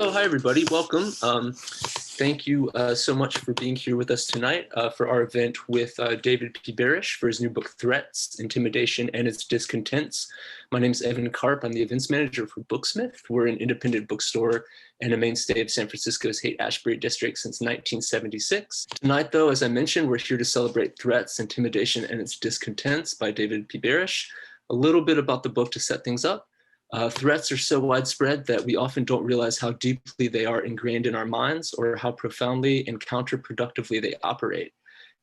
Oh, hi, everybody. Welcome. Thank you so much for being here with us tonight for our event with David P. Barash for his new book, Threats, Intimidation and Its Discontents. My name is Evan Karp. I'm the events manager for Booksmith. We're an independent bookstore and a mainstay of San Francisco's Haight-Ashbury district since 1976. Tonight, though, as I mentioned, we're here to celebrate Threats, Intimidation and Its Discontents by David P. Barash. A little bit about the book to set things up. Threats are so widespread that we often don't realize how deeply they are ingrained in our minds or how profoundly and counterproductively they operate.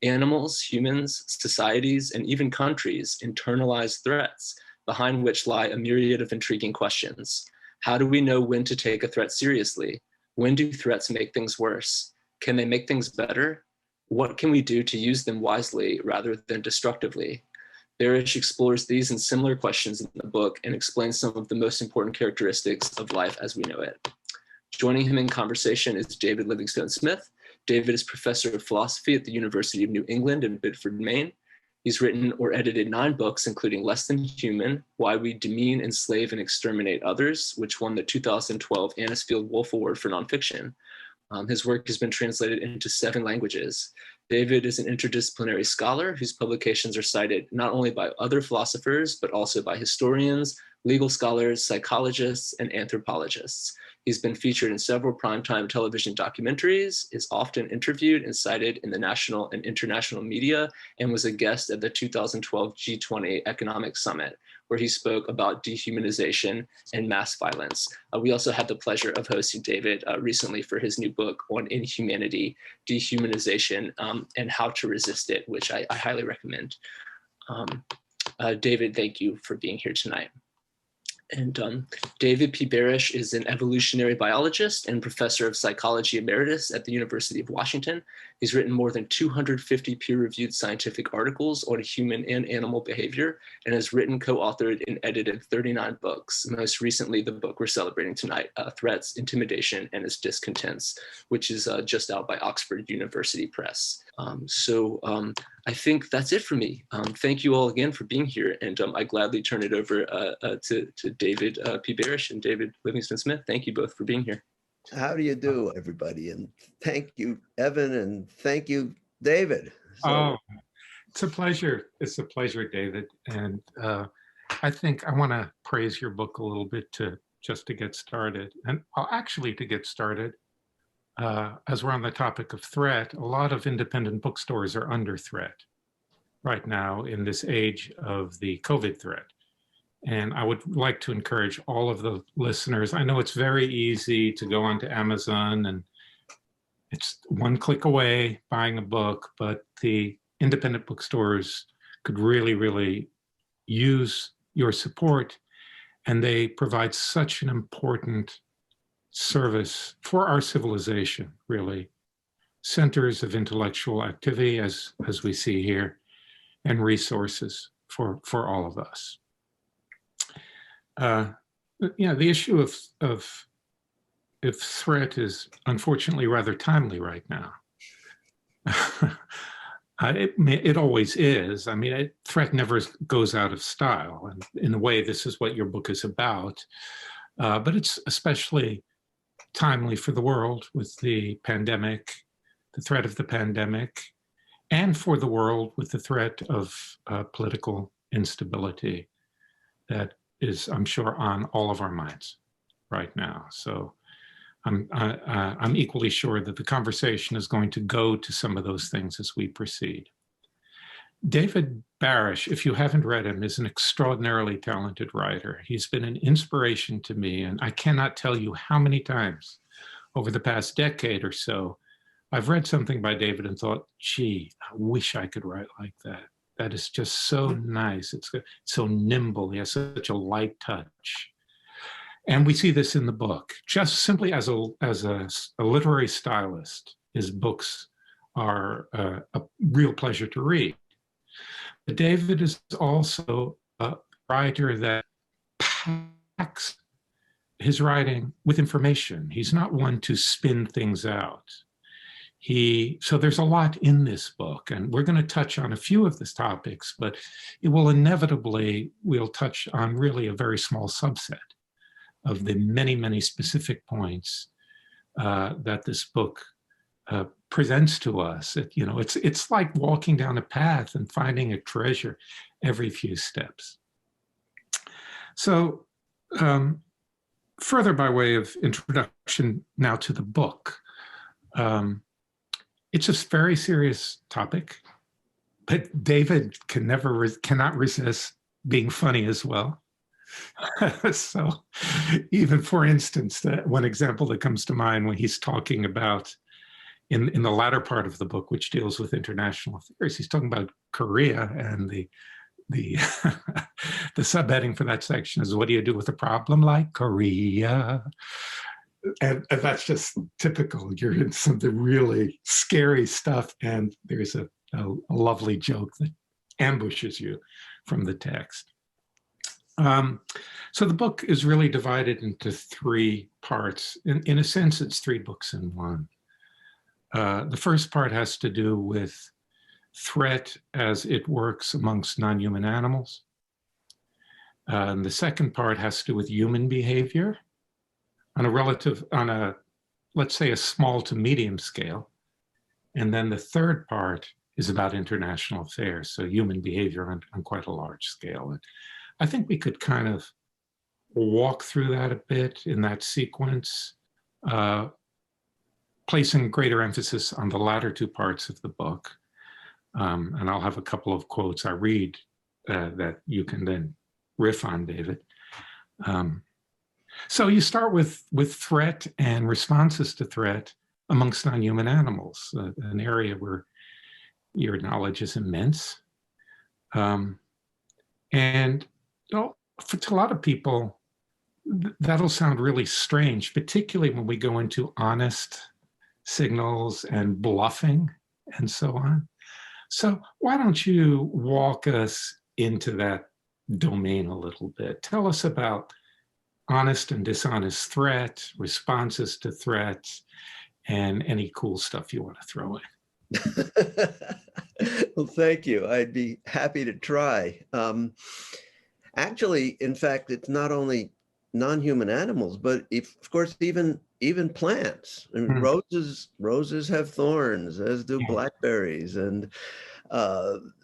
Animals, humans, societies, and even countries internalize threats, behind which lie a myriad of intriguing questions. How do we know when to take a threat seriously? When do threats make things worse? Can they make things better? What can we do to use them wisely rather than destructively? Barash explores these and similar questions in the book and explains some of the most important characteristics of life as we know it. Joining him in conversation is David Livingstone Smith. David is professor of philosophy at the University of New England in Bedford, Maine. He's written or edited 9 books, including Less Than Human, Why We Demean, Enslave, and Exterminate Others, which won the 2012 Anisfield Wolf Award for nonfiction. His work has been translated into 7 languages. David is an interdisciplinary scholar whose publications are cited not only by other philosophers, but also by historians, legal scholars, psychologists, and anthropologists. He's been featured in several primetime television documentaries, is often interviewed and cited in the national and international media, and was a guest at the 2012 G20 Economic Summit, where he spoke about dehumanization and mass violence. We also had the pleasure of hosting David recently for his new book on inhumanity, dehumanization, and how to resist it, which I highly recommend. David, thank you for being here tonight. And David P. Barash is an evolutionary biologist and professor of psychology emeritus at the University of Washington. He's written more than 250 peer-reviewed scientific articles on human and animal behavior and has written, co-authored, and edited 39 books. Most recently, the book we're celebrating tonight, Threats, Intimidation, and Its Discontents, which is just out by Oxford University Press. I think that's it for me. Thank you all again for being here, and I gladly turn it over to David P. Barash and David Livingstone Smith. Thank you both for being here. How do you do, everybody? And thank you, Evan, and thank you, David. Oh, it's a pleasure. It's a pleasure, David. And I think I want to praise your book a little bit just to get started. And actually to get started, as we're on the topic of threat, a lot of independent bookstores are under threat right now in this age of the COVID threat. And I would like to encourage all of the listeners. I know it's very easy to go onto Amazon and it's one click away buying a book, but the independent bookstores could really, really use your support. And they provide such an important service for our civilization, really. Centers of intellectual activity, as we see here, and resources for all of us. The issue of threat is unfortunately rather timely right now. It always is. I mean, threat never goes out of style. And in a way, this is what your book is about. But it's especially timely for the world with the pandemic, the threat of the pandemic, and for the world with the threat of political instability that is, I'm sure, on all of our minds right now. So I'm equally sure that the conversation is going to go to some of those things as we proceed. David Barash, if you haven't read him, is an extraordinarily talented writer. He's been an inspiration to me, and I cannot tell you how many times over the past decade or so, I've read something by David and thought, gee, I wish I could write like that. That is just so nice. It's so nimble. He has such a light touch. And we see this in the book. Just simply as a literary stylist, his books are a real pleasure to read. But David is also a writer that packs his writing with information. He's not one to spin things out. So there's a lot in this book, and we're going to touch on a few of these topics, but it will inevitably, we'll touch on really a very small subset of the many, many specific points that this book presents to us. It's like walking down a path and finding a treasure every few steps. So further by way of introduction now to the book, it's a very serious topic, but David cannot resist being funny as well. So even, for instance, one example that comes to mind when he's talking about, in the latter part of the book, which deals with international affairs, he's talking about Korea, and the the subheading for that section is, what do you do with a problem like Korea? And that's just typical. You're in something really scary stuff, and there's a lovely joke that ambushes you from the text. So the book is really divided into three parts. In a sense, it's three books in one. The first part has to do with threat as it works amongst non-human animals. And the second part has to do with human behavior on a let's say a small to medium scale. And then the third part is about international affairs, so human behavior on quite a large scale. And I think we could kind of walk through that a bit in that sequence, placing greater emphasis on the latter two parts of the book. And I'll have a couple of quotes I read that you can then riff on, David. So you start with threat and responses to threat amongst non-human animals, an area where your knowledge is immense. And to a lot of people, that'll sound really strange, particularly when we go into honest signals and bluffing and so on. So why don't you walk us into that domain a little bit? Tell us about honest and dishonest threat, responses to threats, and any cool stuff you want to throw in. Well, thank you. I'd be happy to try. Actually, in fact, it's not only non-human animals, but of course, even plants. I mean, roses have thorns, as do blackberries, and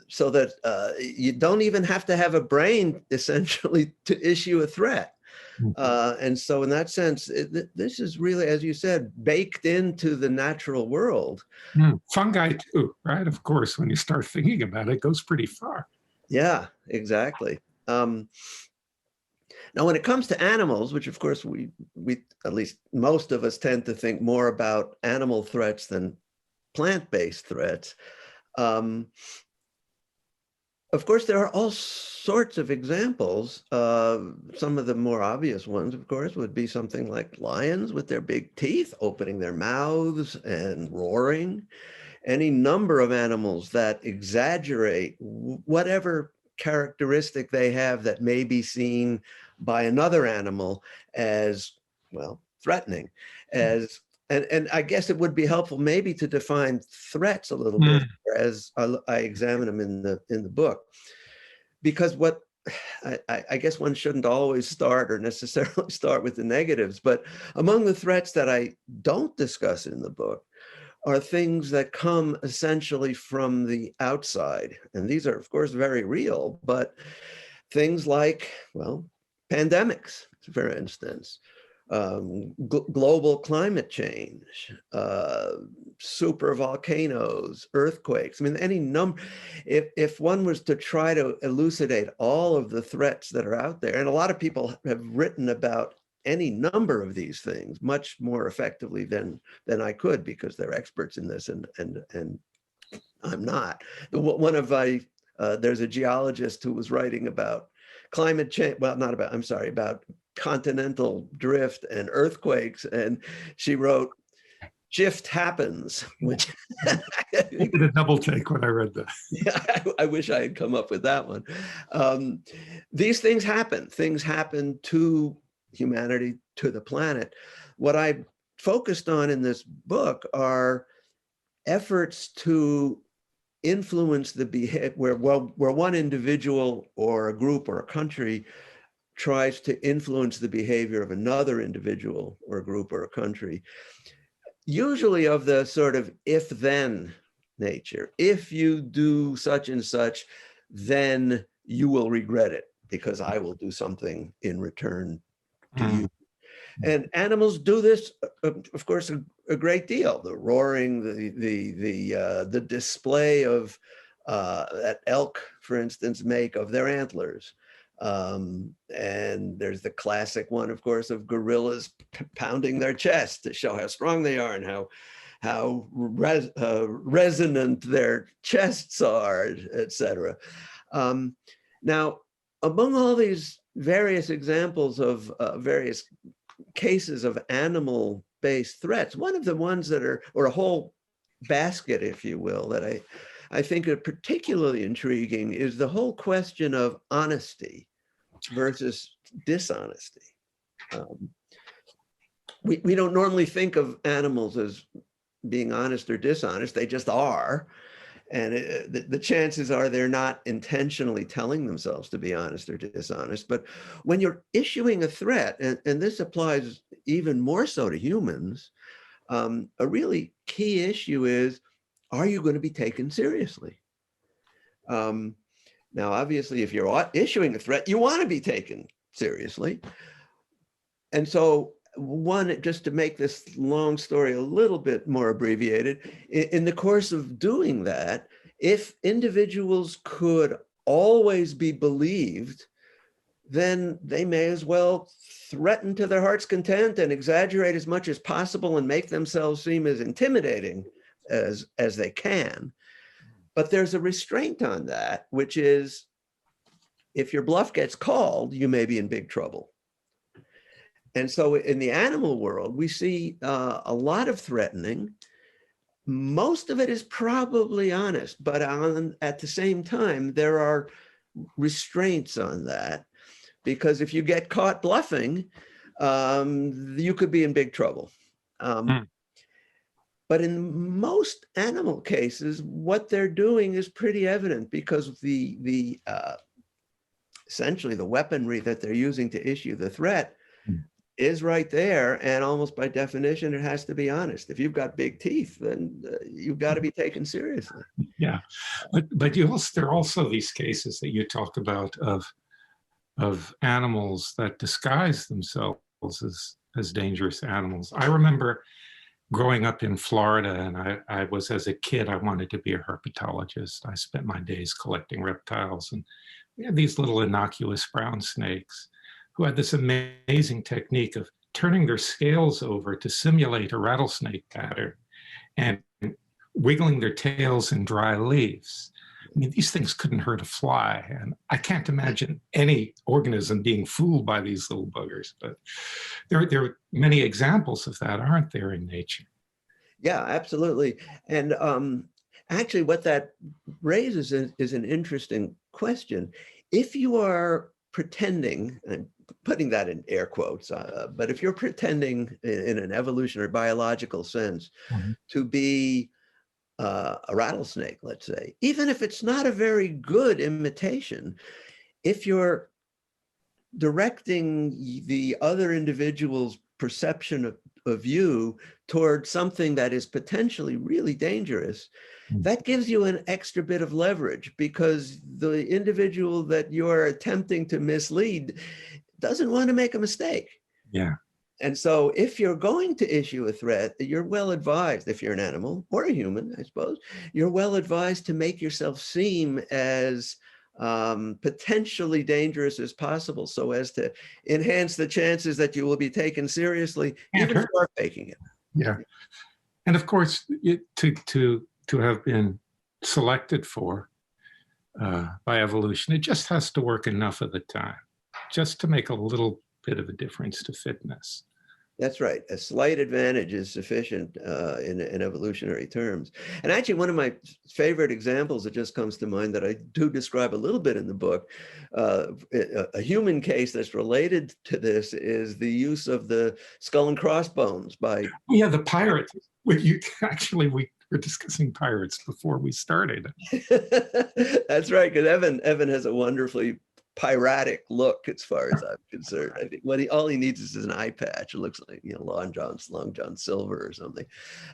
so that you don't even have to have a brain, essentially, to issue a threat. And so in that sense, this is really, as you said, baked into the natural world. Fungi too, right? Of course, when you start thinking about it, it goes pretty far. Yeah, exactly. Now, when it comes to animals, which of course we at least most of us tend to think more about animal threats than plant-based threats. Of course, there are all sorts of examples. Some of the more obvious ones, of course, would be something like lions with their big teeth opening their mouths and roaring. Any number of animals that exaggerate whatever characteristic they have that may be seen by another animal as, well, threatening. And I guess it would be helpful maybe to define threats a little bit as I examine them in the book, because what I guess one shouldn't always start or necessarily start with the negatives, but among the threats that I don't discuss in the book are things that come essentially from the outside. And these are, of course, very real, but things like, well, pandemics, for instance, global climate change, super volcanoes, earthquakes. I mean, any number, if one was to try to elucidate all of the threats that are out there, and a lot of people have written about any number of these things much more effectively than I could, because they're experts in this, and I'm not. There's a geologist who was writing about climate change, well, not about, I'm sorry, about continental drift and earthquakes, and she wrote, "Shift happens," which I did a double take when I read that. Yeah, I wish I had come up with that one. These things happen. Things happen to humanity, to the planet. What I focused on in this book are efforts to influence the behavior where one individual or a group or a country tries to influence the behavior of another individual or group or a country, usually of the sort of if-then nature. If you do such and such, then you will regret it because I will do something in return to you. And animals do this, of course, a great deal. The roaring, the display of that elk, for instance, make of their antlers. And there's the classic one, of course, of gorillas pounding their chest to show how strong they are and how resonant their chests are, etc. Now, among all these various examples of various cases of animal-based threats, one of the ones that are, or a whole basket, if you will, that I think are particularly intriguing is the whole question of honesty versus dishonesty. We don't normally think of animals as being honest or dishonest, they just are. And the chances are they're not intentionally telling themselves to be honest or dishonest. But when you're issuing a threat, and this applies even more so to humans, a really key issue is, are you going to be taken seriously? Now, obviously, if you're issuing a threat, you want to be taken seriously. And so just to make this long story a little bit more abbreviated, in the course of doing that, if individuals could always be believed, then they may as well threaten to their heart's content and exaggerate as much as possible and make themselves seem as intimidating as they can. But there's a restraint on that, which is if your bluff gets called, you may be in big trouble. And so in the animal world, we see a lot of threatening. Most of it is probably honest, but at the same time, there are restraints on that, because if you get caught bluffing, you could be in big trouble. But in most animal cases, what they're doing is pretty evident, because essentially the weaponry that they're using to issue the threat is right there, and almost by definition, it has to be honest. If you've got big teeth, then you've got to be taken seriously. Yeah, but there are also these cases that you talk about of animals that disguise themselves as dangerous animals. I remember growing up in Florida, and I was, as a kid, I wanted to be a herpetologist. I spent my days collecting reptiles, and we had these little innocuous brown snakes who had this amazing technique of turning their scales over to simulate a rattlesnake pattern and wiggling their tails in dry leaves. I mean, these things couldn't hurt a fly, and I can't imagine any organism being fooled by these little buggers. But there are many examples of that, aren't there, in nature? Yeah, absolutely. And actually, what that raises is an interesting question. If you are pretending, and putting that in air quotes, but if you're pretending in an evolutionary biological sense to be a rattlesnake, let's say, even if it's not a very good imitation, if you're directing the other individual's perception of you toward something that is potentially really dangerous, that gives you an extra bit of leverage, because the individual that you're attempting to mislead doesn't want to make a mistake. Yeah. And so if you're going to issue a threat, you're well advised, if you're an animal or a human, I suppose, you're well advised to make yourself seem as potentially dangerous as possible, so as to enhance the chances that you will be taken seriously, even if you are faking it. Yeah. And of course, to have been selected for by evolution, it just has to work enough of the time, just to make a little bit of a difference to fitness. That's right. A slight advantage is sufficient in evolutionary terms. And actually, one of my favorite examples that just comes to mind that I do describe a little bit in the book, a human case that's related to this, is the use of the skull and crossbones by... Yeah, the pirates. We were discussing pirates before we started. That's right, because Evan has a wonderfully piratic look as far as I'm concerned. I think all he needs is an eye patch. It looks like, Long John Silver or something.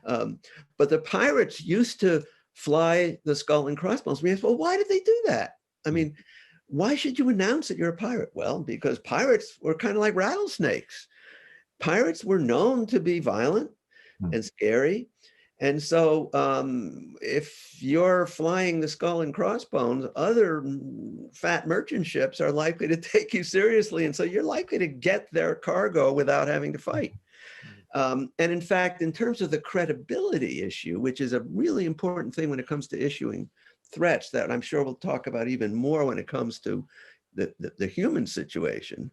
But the pirates used to fly the skull and crossbones. We asked, well, why did they do that? I mean, why should you announce that you're a pirate? Well, because pirates were kind of like rattlesnakes. Pirates were known to be violent and scary. And so if you're flying the skull and crossbones, other fat merchant ships are likely to take you seriously. And so you're likely to get their cargo without having to fight. And in fact, in terms of the credibility issue, which is a really important thing when it comes to issuing threats that I'm sure we'll talk about even more when it comes to the human situation,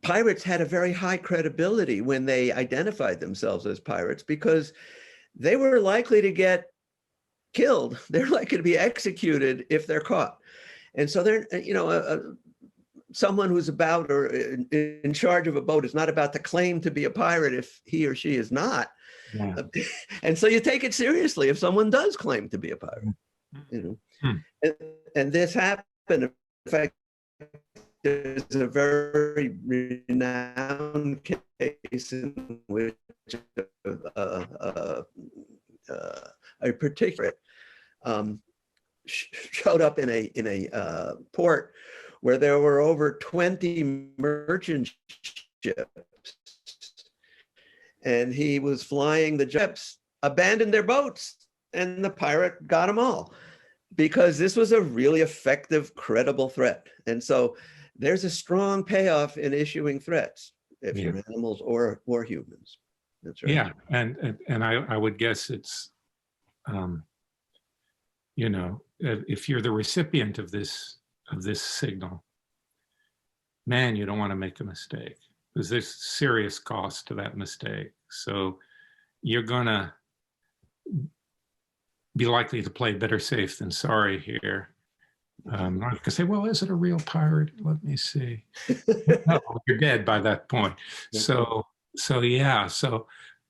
pirates had a very high credibility when they identified themselves as pirates because they were likely to get killed. They're likely to be executed if they're caught. And so they're, someone who's about or in charge of a boat is not about to claim to be a pirate if he or she is not. Yeah. And so you take it seriously if someone does claim to be a pirate. And this happened. In fact, there's a very renowned case in which a particular showed up in a port where there were over 20 merchant ships, and he was flying the ships, abandoned their boats, and the pirate got them all because this was a really effective, credible threat. And so there's a strong payoff in issuing threats if you're animals or humans. That's right. Yeah, and I would guess it's, if you're the recipient of this signal, man, you don't want to make a mistake because there's serious cost to that mistake. So you're gonna be likely to play better safe than sorry here. Not going to say, well, is it a real pirate? Let me see. No, you're dead by that point. So yeah. So,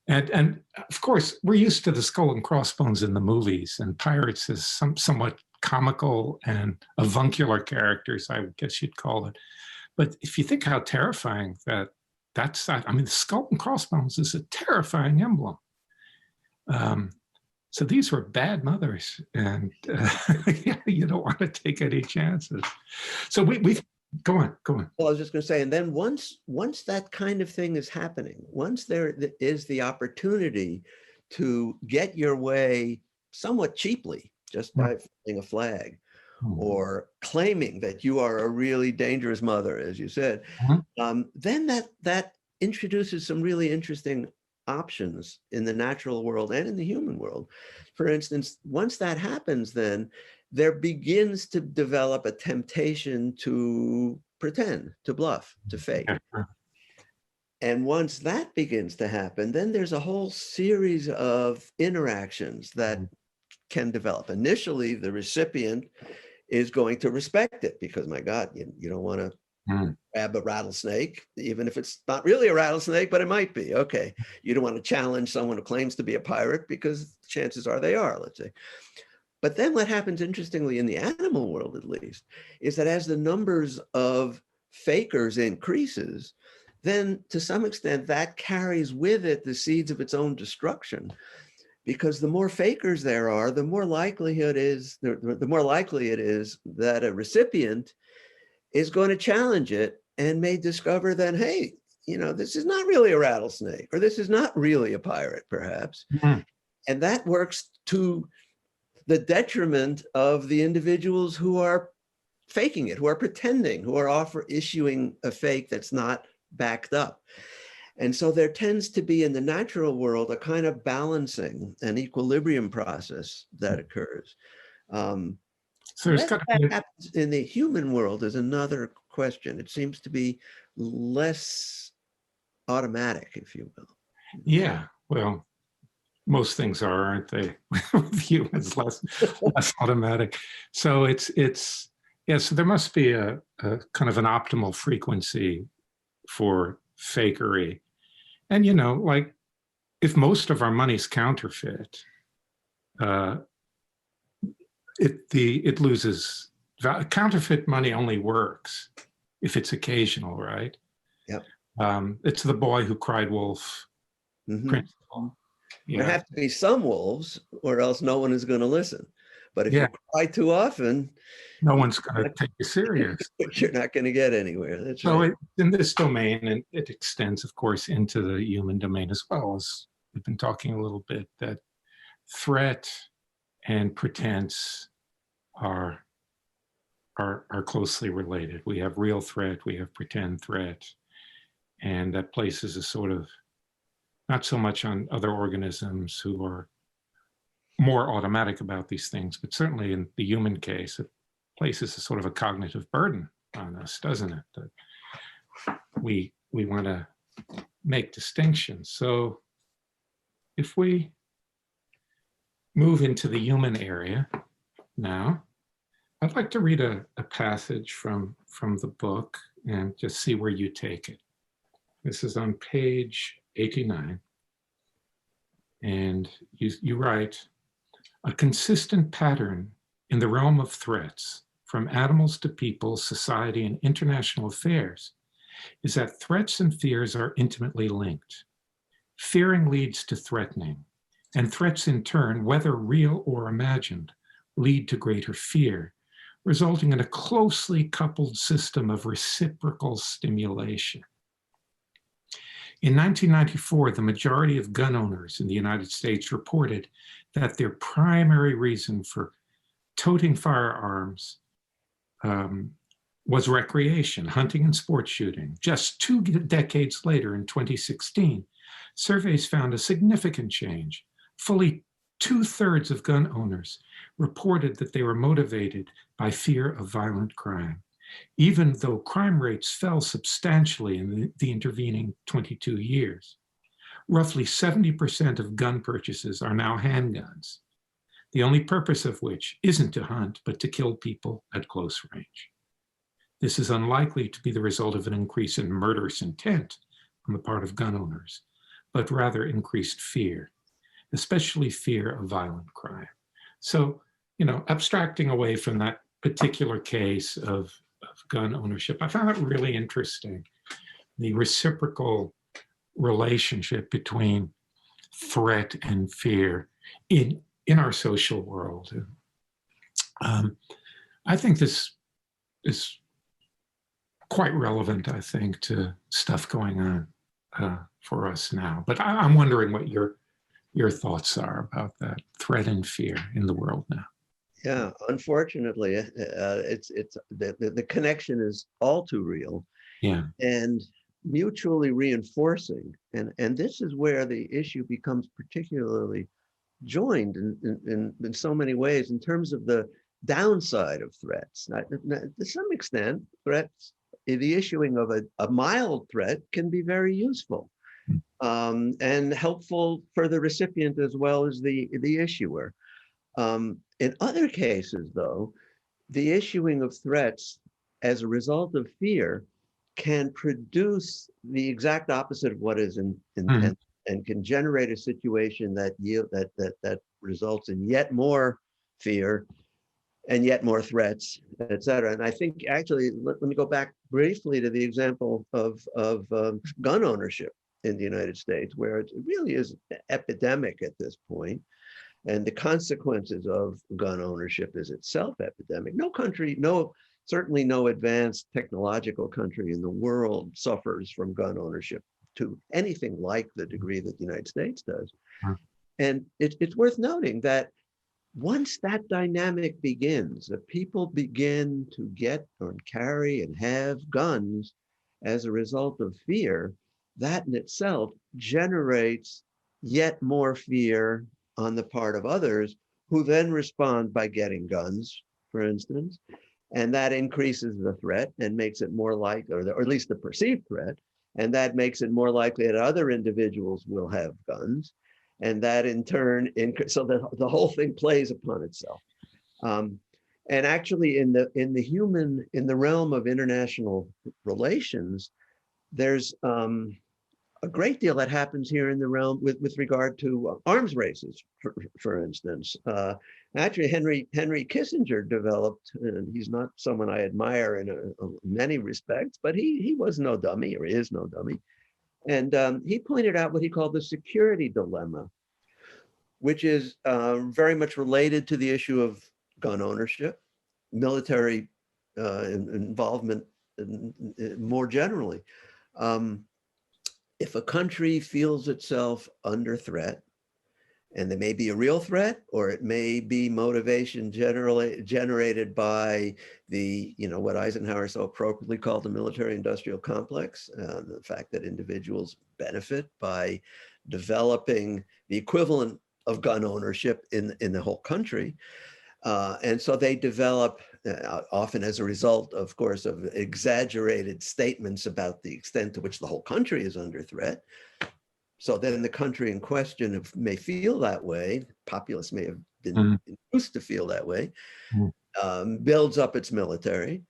and of course, we're used to the skull and crossbones in the movies, and pirates is somewhat comical and avuncular characters, I guess you'd call it. But if you think how terrifying that's, I mean, the skull and crossbones is a terrifying emblem. So these were bad mothers, and you don't want to take any chances. So we go on. Well, I was just going to say, and then once that kind of thing is happening, once there is the opportunity to get your way somewhat cheaply, just by flying a flag, or claiming that you are a really dangerous mother, as you said, then that introduces some really interesting options in the natural world and in the human world. For instance, once that happens, then there begins to develop a temptation to pretend, to bluff, to fake. And once that begins to happen, then there's a whole series of interactions that can develop. Initially, the recipient is going to respect it because, my God, you don't want to grab a rattlesnake, even if it's not really a rattlesnake, but it might be. Okay. You don't want to challenge someone who claims to be a pirate because chances are they are, let's say. But then what happens, interestingly, in the animal world, at least, is that as the numbers of fakers increases, then to some extent that carries with it the seeds of its own destruction. Because the more fakers there are, the more likely it is that a recipient is going to challenge it and may discover that, hey, this is not really a rattlesnake, or this is not really a pirate, perhaps. And that works to the detriment of the individuals who are faking it, who are pretending, who are issuing a fake that's not backed up. And so there tends to be in the natural world a kind of balancing, an equilibrium process that occurs. So what happens in the human world is another question. It seems to be less automatic, if you will. Yeah, well, most things are, aren't they? With humans, less automatic. So so there must be a kind of an optimal frequency for fakery. And, like if most of our money's counterfeit, it loses Counterfeit money only works if it's occasional, right? Yep. It's the boy who cried wolf principle. There have to be some wolves, or else no one is going to listen. But if you cry too often, no one's going to take you serious. You're not going to get anywhere. That's so right. In this domain, and it extends, of course, into the human domain as well, as we've been talking a little bit, that threat and pretense are closely related. We have real threat, we have pretend threat, and that places a sort of, not so much on other organisms who are more automatic about these things, but certainly in the human case, it places a sort of a cognitive burden on us, doesn't it? That we want to make distinctions. So if we move into the human area now, I'd like to read a passage from the book and just see where you take it. This is on page 89. And you write, a consistent pattern in the realm of threats, from animals to people, society, and international affairs, is that threats and fears are intimately linked. Fearing leads to threatening, and threats in turn, whether real or imagined, lead to greater fear, resulting in a closely coupled system of reciprocal stimulation. In 1994, the majority of gun owners in the United States reported that their primary reason for toting firearms was recreation, hunting and sport shooting. Just 2 decades later, in 2016, surveys found a significant change. Fully 2/3 of gun owners reported that they were motivated by fear of violent crime, even though crime rates fell substantially in the intervening 22 years. Roughly 70% of gun purchases are now handguns, the only purpose of which isn't to hunt, but to kill people at close range. This is unlikely to be the result of an increase in murderous intent on the part of gun owners, but rather increased fear, especially fear of violent crime. So, abstracting away from that particular case of gun ownership, I found it really interesting, the reciprocal relationship between threat and fear in our social world. I think this is quite relevant, I think, to stuff going on for us now. But I'm wondering what your thoughts are about that threat and fear in the world now. Yeah, unfortunately, it's the connection is all too real. Yeah, and mutually reinforcing, and this is where the issue becomes particularly joined in so many ways in terms of the downside of threats. To some extent, threats, the issuing of a mild threat can be very useful and helpful for the recipient as well as the issuer. In other cases, though, the issuing of threats as a result of fear can produce the exact opposite of what is intended, and can generate a situation that results in yet more fear and yet more threats, et cetera. And I think actually, let me go back briefly to the example of gun ownership in the United States, where it really is an epidemic at this point. And the consequences of gun ownership is itself epidemic. No country, certainly no advanced technological country in the world suffers from gun ownership to anything like the degree that the United States does. And it's worth noting that once that dynamic begins, that people begin to get or carry and have guns as a result of fear, that in itself generates yet more fear on the part of others, who then respond by getting guns, for instance, and that increases the threat and makes it more likely, or at least the perceived threat, and that makes it more likely that other individuals will have guns, and that in turn, so the whole thing plays upon itself. And actually, in the realm of international relations, there's a great deal that happens here in the realm with regard to arms races, for instance. Actually, Henry Kissinger developed, and he's not someone I admire in many respects, but he was no dummy, or is no dummy. And he pointed out what he called the security dilemma, which is very much related to the issue of gun ownership, military involvement more generally. If a country feels itself under threat, and there may be a real threat, or it may be motivation generally generated by the, what Eisenhower so appropriately called the military-industrial complex, the fact that individuals benefit by developing the equivalent of gun ownership in the whole country. And so they develop, often as a result, of course, of exaggerated statements about the extent to which the whole country is under threat. So then the country in question may feel that way, populace may have been induced to feel that way, builds up its military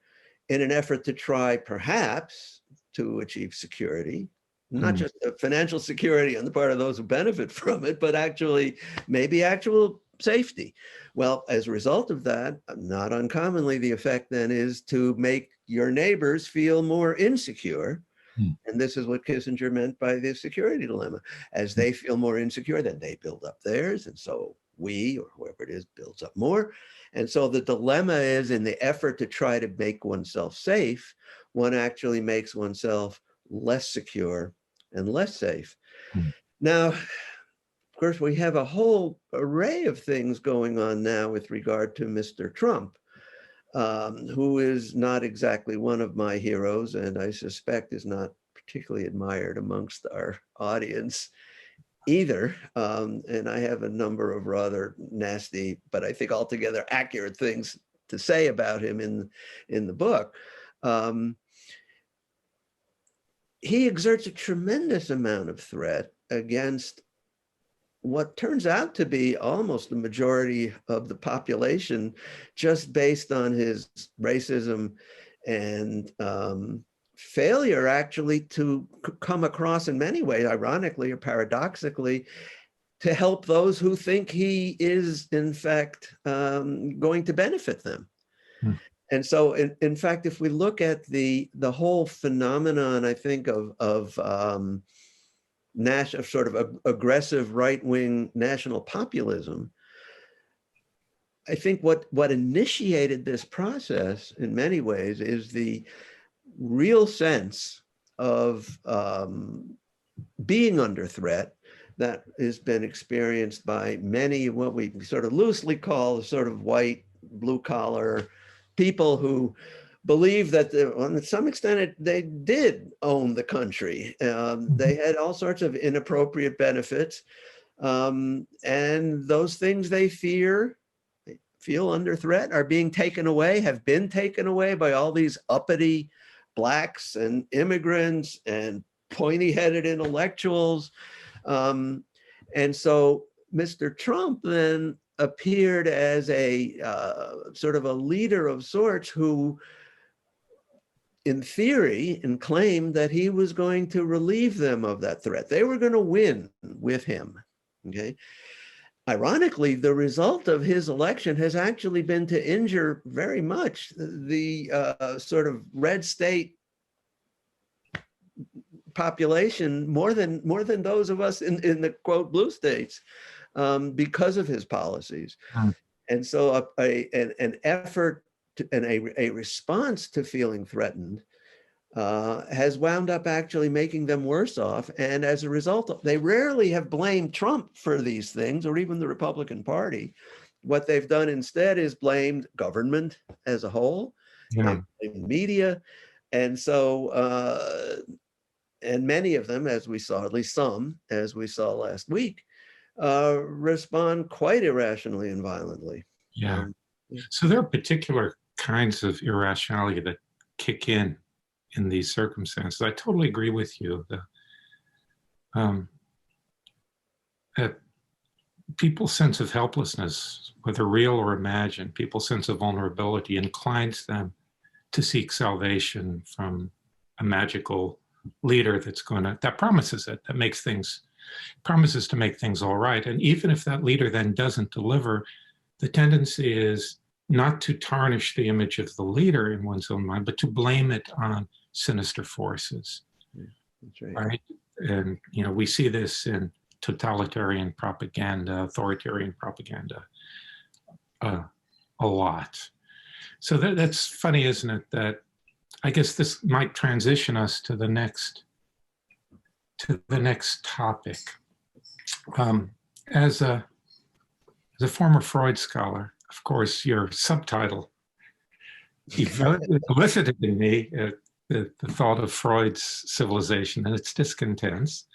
in an effort to try, perhaps, to achieve security, not just financial security on the part of those who benefit from it, but actually maybe actual safety. Well, as a result of that, not uncommonly, the effect then is to make your neighbors feel more insecure. And this is what Kissinger meant by the security dilemma. As they feel more insecure, then they build up theirs. And so we, or whoever it is, builds up more. And so the dilemma is, in the effort to try to make oneself safe, one actually makes oneself less secure and less safe. Now, of course, we have a whole array of things going on now with regard to Mr. Trump, who is not exactly one of my heroes, and I suspect is not particularly admired amongst our audience either. And I have a number of rather nasty, but I think altogether accurate things to say about him in the book. He exerts a tremendous amount of threat against what turns out to be almost the majority of the population, just based on his racism and failure actually to come across in many ways, ironically or paradoxically, to help those who think he is in fact going to benefit them. And so in fact, if we look at the whole phenomenon, I think of sort of aggressive right-wing national populism, I think what initiated this process in many ways is the real sense of being under threat that has been experienced by many, what we sort of loosely call the sort of white, blue-collar people who believe that to some extent they did own the country. They had all sorts of inappropriate benefits, and those things they feel under threat are being taken away, have been taken away by all these uppity Blacks and immigrants and pointy-headed intellectuals. And so Mr. Trump then appeared as a sort of a leader of sorts who, in theory, and claimed that he was going to relieve them of that threat. They were going to win with him, okay? Ironically, the result of his election has actually been to injure very much the sort of red state population more than those of us in the quote blue states, because of his policies. And so an effort and a response to feeling threatened has wound up actually making them worse off. And as a result, they rarely have blamed Trump for these things, or even the Republican Party. What they've done instead is blamed government as a whole, blamed media. And so, and many of them, as we saw, at least some, as we saw last week, respond quite irrationally and violently. So there are particular kinds of irrationality that kick in these circumstances. I totally agree with you. That people's sense of helplessness, whether real or imagined, people's sense of vulnerability inclines them to seek salvation from a magical leader that promises it, promises to make things all right. And even if that leader then doesn't deliver, the tendency is not to tarnish the image of the leader in one's own mind, but to blame it on sinister forces. That's right. Right? And, we see this in totalitarian propaganda, authoritarian propaganda, a lot. So that's funny, isn't it? That I guess this might transition us to the next topic. As a former Freud scholar, of course, your subtitle elicited in me the thought of Freud's civilization and its discontents,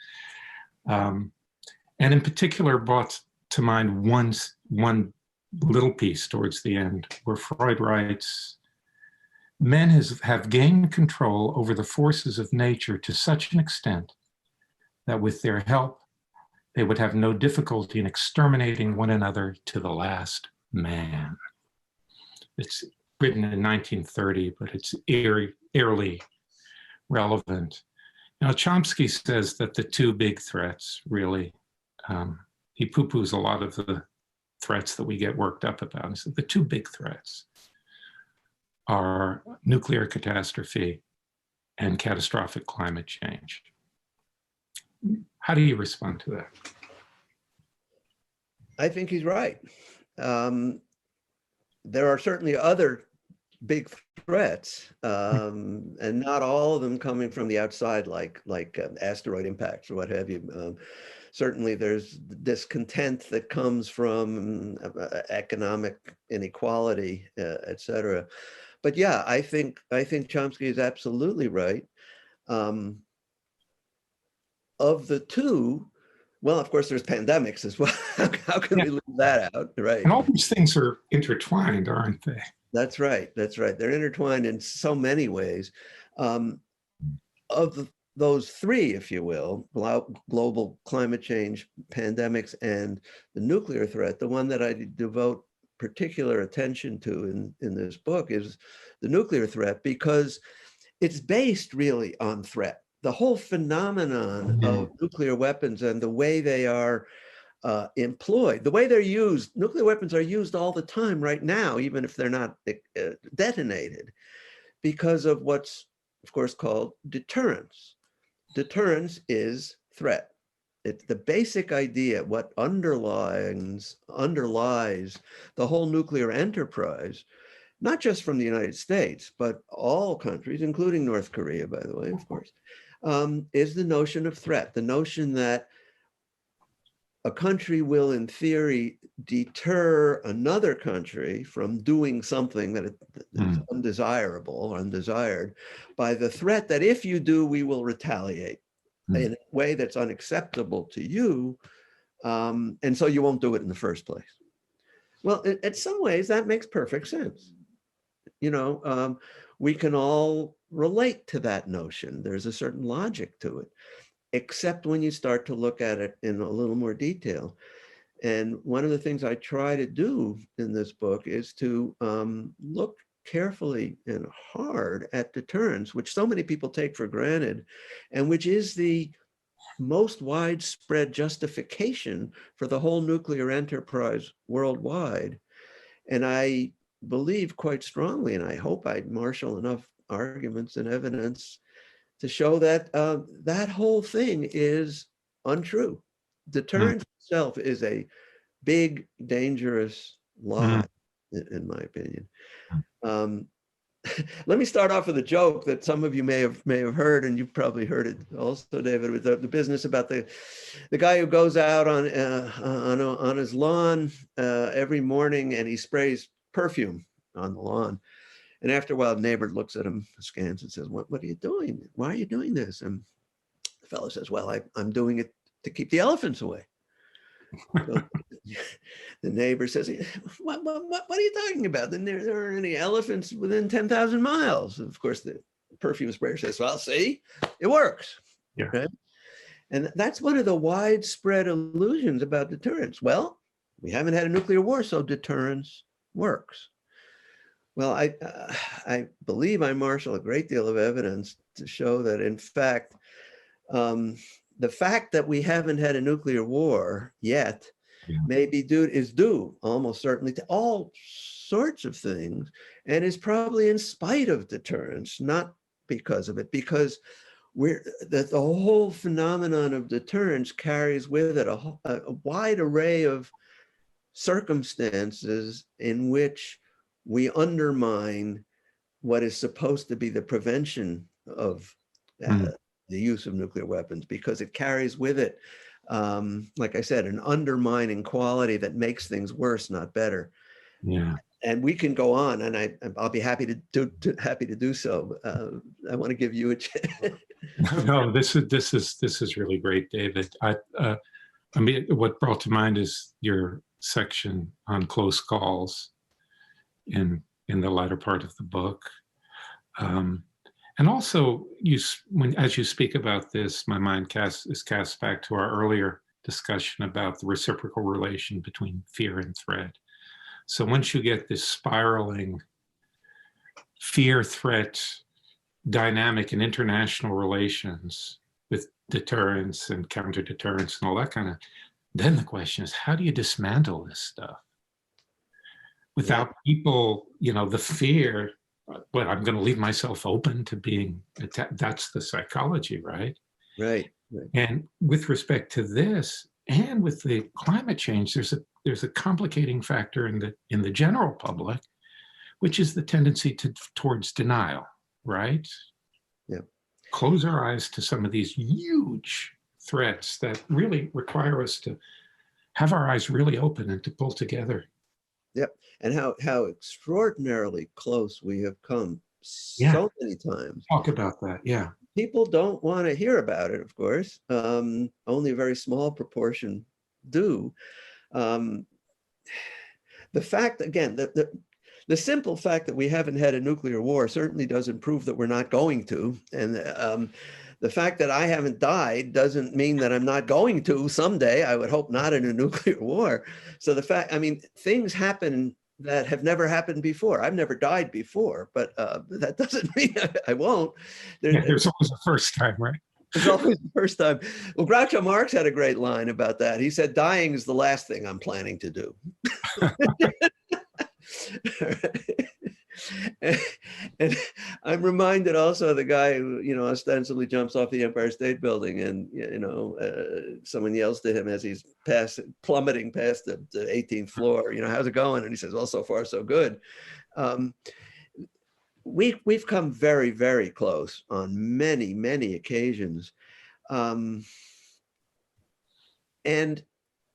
and in particular brought to mind one little piece towards the end where Freud writes, "Men have gained control over the forces of nature to such an extent that with their help, they would have no difficulty in exterminating one another to the last man." It's written in 1930, but it's eerily relevant. Chomsky says that the two big threats really, he poo-poos a lot of the threats that we get worked up about. He said the two big threats are nuclear catastrophe and catastrophic climate change. How do you respond to that? I think he's right. There are certainly other big threats, and not all of them coming from the outside, like asteroid impacts or what have you. Certainly, there's discontent that comes from economic inequality, et cetera. But yeah, I think Chomsky is absolutely right. Of the two, well, of course, there's pandemics as well. How can we leave that out, right? And all these things are intertwined, aren't they? That's right. That's right. They're intertwined in so many ways. Those three, if you will, global climate change, pandemics, and the nuclear threat, the one that I devote particular attention to in this book is the nuclear threat, because it's based really on threat. The whole phenomenon of nuclear weapons and the way they are employed, the way they're used. Nuclear weapons are used all the time right now, even if they're not detonated, because of what's, of course, called deterrence. Deterrence is threat. It's the basic idea, what underlies the whole nuclear enterprise, not just from the United States, but all countries, including North Korea, by the way, of course, is the notion of threat, the notion that a country will, in theory, deter another country from doing something that is undesirable or undesired by the threat that if you do, we will retaliate in a way that's unacceptable to you, and so you won't do it in the first place. Well, in some ways, that makes perfect sense. We can all relate to that notion. There's a certain logic to it, except when you start to look at it in a little more detail. And one of the things I try to do in this book is to look carefully and hard at deterrence, which so many people take for granted, and which is the most widespread justification for the whole nuclear enterprise worldwide. And I believe quite strongly, and I hope I marshal enough arguments and evidence to show that that whole thing is untrue. Deterrence itself is a big, dangerous lie, in my opinion. Let me start off with a joke that some of you may have heard, and you've probably heard it also, David, with the business about the guy who goes out on his lawn every morning and he sprays perfume on the lawn. And after a while, the neighbor looks at him, scans, and says, "What are you doing? Why are you doing this?" And the fellow says, "Well, I'm doing it to keep the elephants away." So the neighbor says, what are you talking about? Then there aren't any elephants within 10,000 miles. And of course, the perfume sprayer says, "Well, see, it works." Yeah. Right? And that's one of the widespread illusions about deterrence. Well, we haven't had a nuclear war, so deterrence works. Well, I believe I marshal a great deal of evidence to show that, in fact, the fact that we haven't had a nuclear war yet is due almost certainly to all sorts of things, and is probably in spite of deterrence, not because of it, because the whole phenomenon of deterrence carries with it a wide array of circumstances in which we undermine what is supposed to be the prevention of the use of nuclear weapons, because it carries with it, like I said, an undermining quality that makes things worse, not better. Yeah. And we can go on, and I'll be happy to do so. I want to give you a chance. No, this is really great, David. I mean, what brought to mind is your section on close calls in the latter part of the book. And also, as you speak about this, my mind is cast back to our earlier discussion about the reciprocal relation between fear and threat. So once you get this spiraling fear-threat dynamic in international relations with deterrence and counter-deterrence and all that kind of, then the question is, how do you dismantle this stuff without people, the fear, but I'm going to leave myself open to being attacked. That's the psychology, right? Right. And with respect to this, and with the climate change, there's a complicating factor in the general public, which is the tendency towards denial, right? Yeah. Close our eyes to some of these huge threats that really require us to have our eyes really open and to pull together. Yep. And how extraordinarily close we have come so many times. Talk about that. Yeah. People don't want to hear about it, of course. Only a very small proportion do. The fact, again, the simple fact that we haven't had a nuclear war certainly doesn't prove that we're not going to. And the fact that I haven't died doesn't mean that I'm not going to someday. I would hope not in a nuclear war. So things happen that have never happened before. I've never died before, but that doesn't mean I won't. There's always a first time, right? There's always the first time. Well, Groucho Marx had a great line about that. He said, dying is the last thing I'm planning to do. And I'm reminded also of the guy who, ostensibly jumps off the Empire State Building, and someone yells to him as he's plummeting past the 18th floor, how's it going? And he says, well, so far so good. We've come very, very close on many, many occasions. And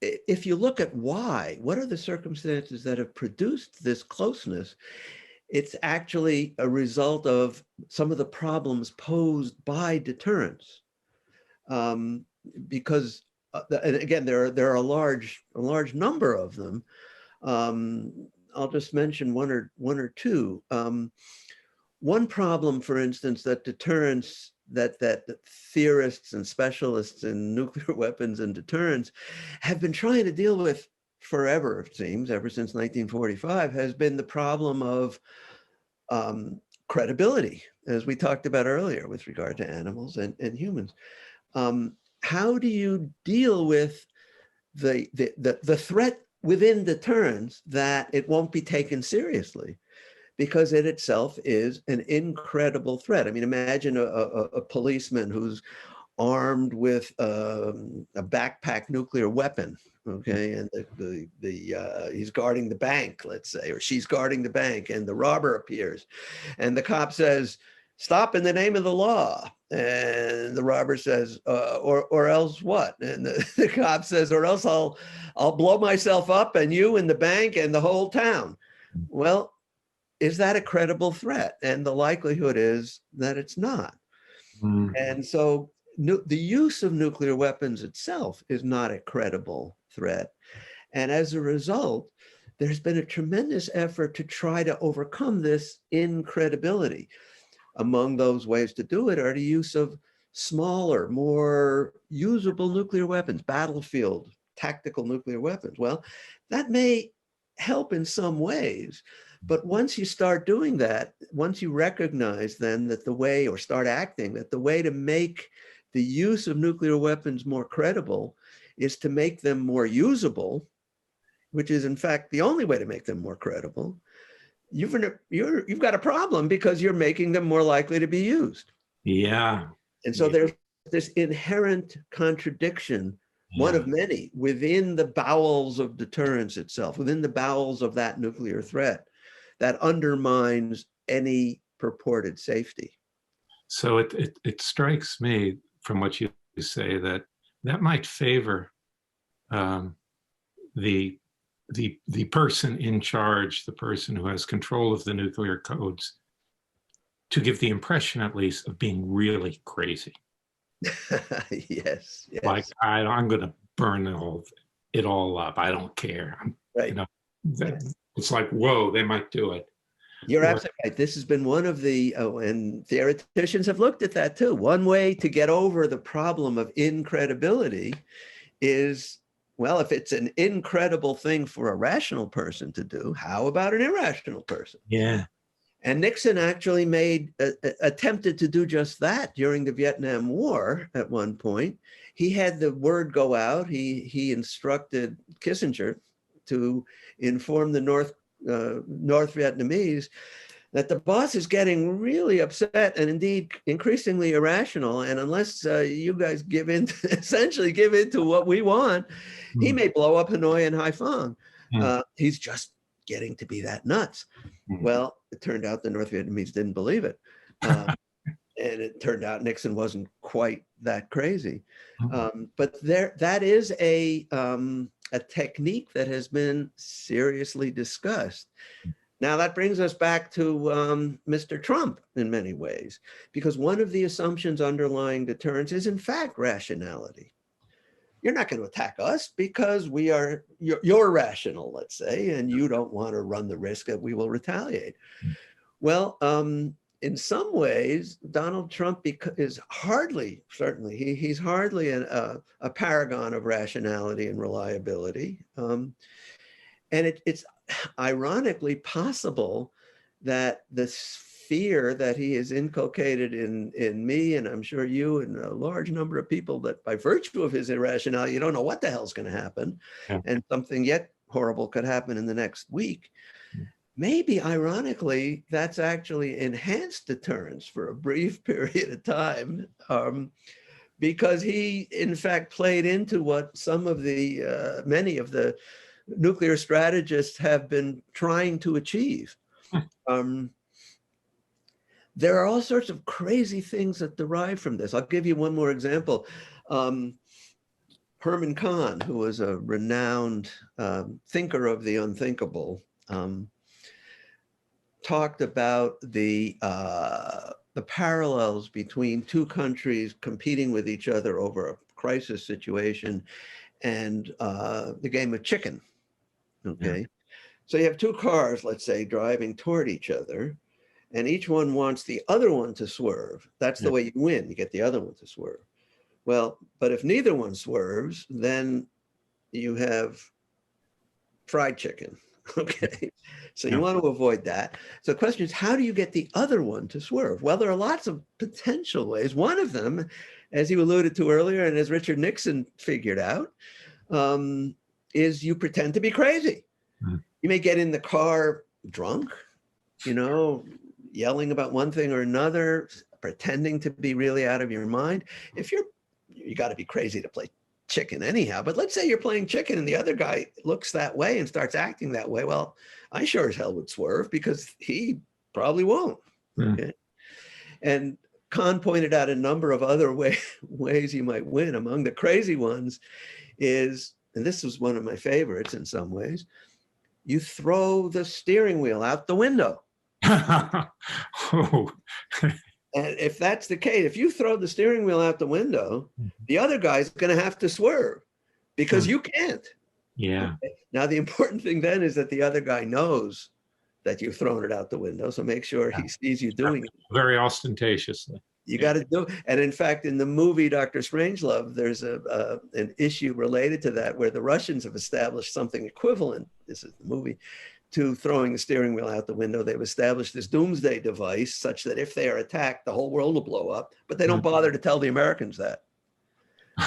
if you look at what are the circumstances that have produced this closeness, it's actually a result of some of the problems posed by deterrence. Because, and again, there are a large number of them. I'll just mention one or two. One problem, for instance, that deterrence, that theorists and specialists in nuclear weapons and deterrence have been trying to deal with forever, it seems, ever since 1945, has been the problem of credibility, as we talked about earlier with regard to animals and humans. How do you deal with the threat within deterrence that it won't be taken seriously? Because it itself is an incredible threat. I mean, imagine a policeman who's armed with a backpack nuclear weapon, okay, and he's guarding the bank, let's say, or she's guarding the bank, and the robber appears, and the cop says, "Stop in the name of the law," and the robber says, "Or else what?" And the cop says, "Or else I'll blow myself up, and you and the bank and the whole town." Well, is that a credible threat? And the likelihood is that it's not. And so the use of nuclear weapons itself is not a credible threat. And as a result, there's been a tremendous effort to try to overcome this incredibility. Among those ways to do it are the use of smaller, more usable nuclear weapons, battlefield, tactical nuclear weapons. Well, that may help in some ways, But once you start doing that, once you recognize then that the way, or start acting, that the way to make the use of nuclear weapons more credible is to make them more usable, which is in fact the only way to make them more credible, you've got a problem, because you're making them more likely to be used. Yeah. And so there's this inherent contradiction, one of many, within the bowels of deterrence itself, within the bowels of that nuclear threat, that undermines any purported safety. So it strikes me from what you say that might favor the person in charge, the person who has control of the nuclear codes, to give the impression, at least, of being really crazy. Yes. Like, I'm going to burn it all up. I don't care. Right. It's like, whoa, they might do it. You're absolutely right. This has been one of the, and theoreticians have looked at that too. One way to get over the problem of incredibility is, well, if it's an incredible thing for a rational person to do, how about an irrational person? Yeah. And Nixon actually attempted to do just that during the Vietnam War at one point. He had the word go out. He instructed Kissinger to inform the North Vietnamese that the boss is getting really upset and indeed increasingly irrational. And unless you guys essentially give in to what we want, he may blow up Hanoi and Haiphong. He's just getting to be that nuts. Well, it turned out the North Vietnamese didn't believe it. And it turned out Nixon wasn't quite that crazy. But that is a technique that has been seriously discussed. Now that brings us back to Mr. Trump in many ways, because one of the assumptions underlying deterrence is in fact rationality. You're not going to attack us because you're rational, let's say, and you don't want to run the risk that we will retaliate. Well, in some ways, Donald Trump is hardly, certainly, he's hardly a paragon of rationality and reliability. And it's ironically possible that this fear that he has inculcated in me, and I'm sure you and a large number of people, that by virtue of his irrationality, you don't know what the hell's going to happen. And something yet horrible could happen in the next week. Maybe, ironically, that's actually enhanced deterrence for a brief period of time, because he, in fact, played into what some of many of the nuclear strategists have been trying to achieve. There are all sorts of crazy things that derive from this. I'll give you one more example. Herman Kahn, who was a renowned thinker of the unthinkable, talked about the parallels between two countries competing with each other over a crisis situation and the game of chicken. Okay, so you have two cars, let's say, driving toward each other, and each one wants the other one to swerve. That's the way you win. You get the other one to swerve. Well, but if neither one swerves, then you have fried chicken. Okay, so you want to avoid that. So the question is, how do you get the other one to swerve? Well, there are lots of potential ways. One of them, as you alluded to earlier, and as Richard Nixon figured out, is you pretend to be crazy. You may get in the car drunk, yelling about one thing or another, pretending to be really out of your mind. If you got to be crazy to play chicken anyhow, but let's say you're playing chicken and the other guy looks that way and starts acting that way. Well, I sure as hell would swerve because he probably won't. Okay? And Kahn pointed out a number of other ways you might win. Among the crazy ones is, and this was one of my favorites in some ways, you throw the steering wheel out the window. And if that's the case, if you throw the steering wheel out the window, the other guy's going to have to swerve because you can't. Yeah. Okay? Now, the important thing then is that the other guy knows that you've thrown it out the window. So make sure he sees you doing it. Very ostentatiously. You got to do. And in fact, in the movie Dr. Strangelove, there's an issue related to that where the Russians have established something equivalent. This is the movie to throwing the steering wheel out the window. They've established this doomsday device such that if they are attacked, the whole world will blow up, but they don't bother to tell the Americans that.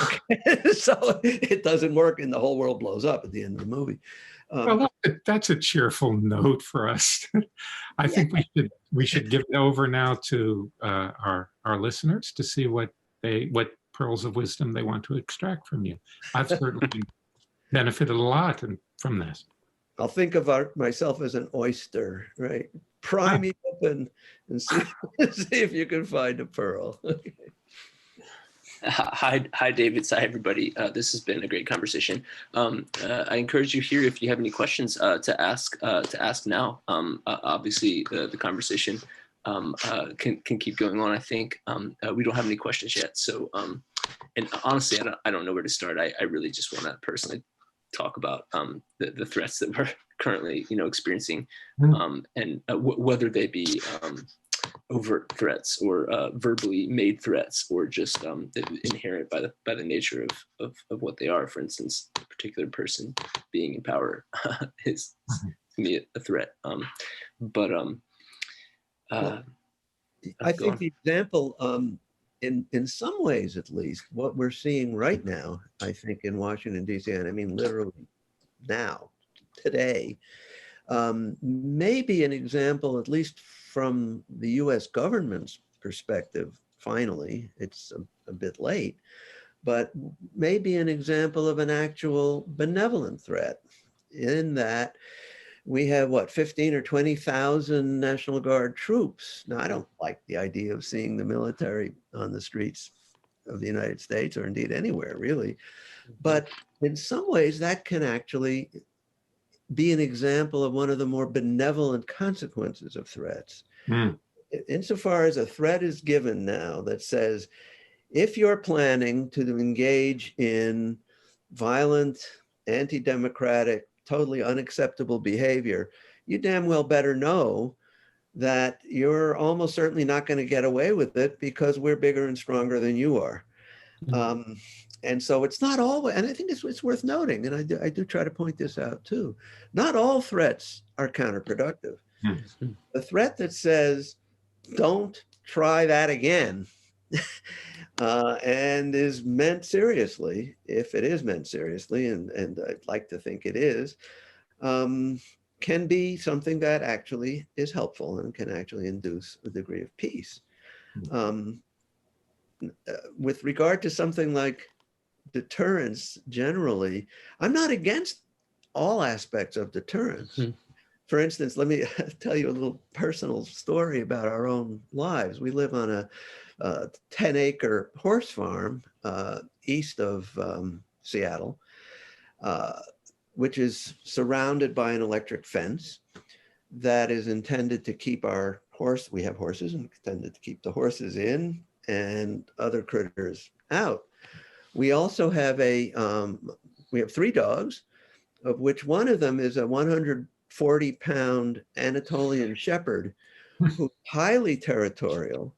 Okay. So it doesn't work and the whole world blows up at the end of the movie. Well, that's a cheerful note for us. I think we should give it over now to our listeners to see what pearls of wisdom they want to extract from you. I've certainly benefited a lot from this. I'll think of myself as an oyster, right? Pry me open and see if you can find a pearl. Okay. Hi, David. Hi, everybody. This has been a great conversation. I encourage you here, if you have any questions, to ask now. Obviously, the conversation can keep going on. I think we don't have any questions yet. So, and honestly, I don't know where to start. I really just want to personally talk about the threats that we're currently, experiencing, and whether they be overt threats or verbally made threats, or just inherent by the nature of what they are. For instance, a particular person being in power is to me a threat. I think the example, in some ways at least, what we're seeing right now, I think in Washington, D.C., and I mean literally now, today, may be an example, at least from the U.S. government's perspective. Finally, it's a bit late, but maybe an example of an actual benevolent threat, in that we have 15 or 20,000 National Guard troops. Now, I don't like the idea of seeing the military on the streets of the United States, or indeed anywhere really, but in some ways that can actually be an example of one of the more benevolent consequences of threats. Insofar as a threat is given now that says, if you're planning to engage in violent, anti-democratic, totally unacceptable behavior, you damn well better know that you're almost certainly not going to get away with it, because we're bigger and stronger than you are. And so it's not always, and I think it's worth noting, and I do try to point this out too, not all threats are counterproductive. The threat that says, don't try that again, and is meant seriously, if it is meant seriously, and I'd like to think it is, can be something that actually is helpful and can actually induce a degree of peace. With regard to something like deterrence generally, I'm not against all aspects of deterrence. For instance, let me tell you a little personal story about our own lives. We live on a 10-acre horse farm east of Seattle, which is surrounded by an electric fence that is intended to keep we have horses, and intended to keep the horses in and other critters out. We also have we have 3 dogs, of which one of them is a 140-pound Anatolian shepherd who's highly territorial,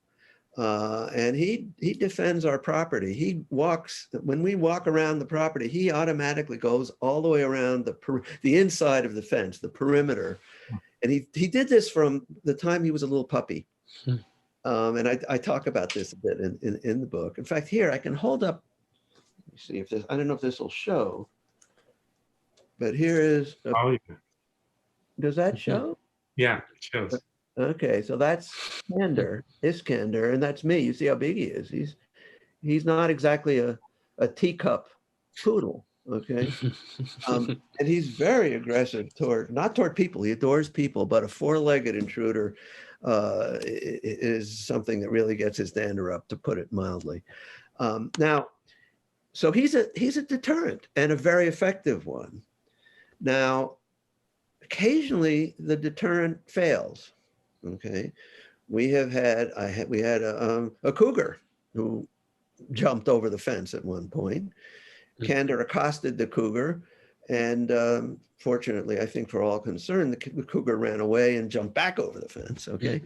and he defends our property. When we walk around the property, he automatically goes all the way around the inside of the fence, the perimeter. And he did this from the time he was a little puppy. And I talk about this a bit in the book. In fact, here I can hold up, let me see if this, I don't know if this will show, but here is, does that show? Yeah, it shows. Okay, so that's Iskander, and that's me. You see how big he is. He's not exactly a teacup poodle, okay? And he's very aggressive not toward people. He adores people, but a 4-legged intruder is something that really gets his dander up, to put it mildly. Now, so he's a deterrent, and a very effective one. Now, occasionally the deterrent fails. Okay, we had a cougar who jumped over the fence at one point. Kander accosted the cougar, and fortunately, I think for all concerned, the cougar ran away and jumped back over the fence. Okay,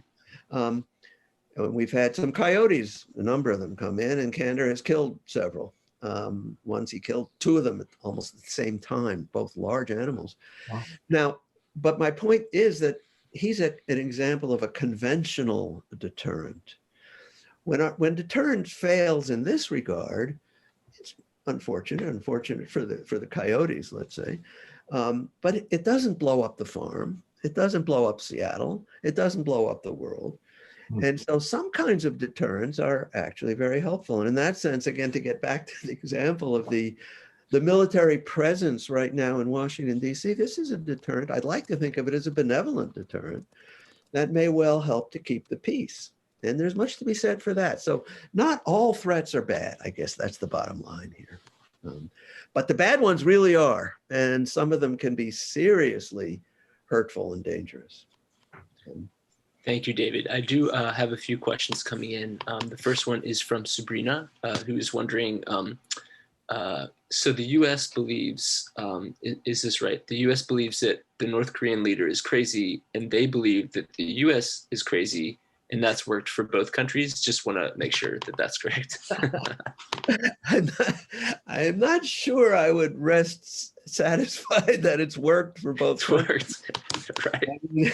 we've had some coyotes, a number of them, come in, and Kander has killed several. Once he killed 2 of them at almost the same time, both large animals. Wow. Now, But my point is that he's an example of a conventional deterrent. When deterrence fails in this regard, it's unfortunate for the coyotes, let's say, but it doesn't blow up the farm. It doesn't blow up Seattle. It doesn't blow up the world. And so some kinds of deterrents are actually very helpful. And in that sense, again, to get back to the example of the military presence right now in Washington, D.C., this is a deterrent. I'd like to think of it as a benevolent deterrent that may well help to keep the peace. And there's much to be said for that. So not all threats are bad. I guess that's the bottom line here. But the bad ones really are. And some of them can be seriously hurtful and dangerous. Thank you, David. I do have a few questions coming in. The first one is from Sabrina, who is wondering, so the U.S. believes, is this right? The U.S. believes that the North Korean leader is crazy, and they believe that the U.S. is crazy, and that's worked for both countries. Just want to make sure that that's correct. I'm not sure I would rest satisfied that it's worked for both countries. Right.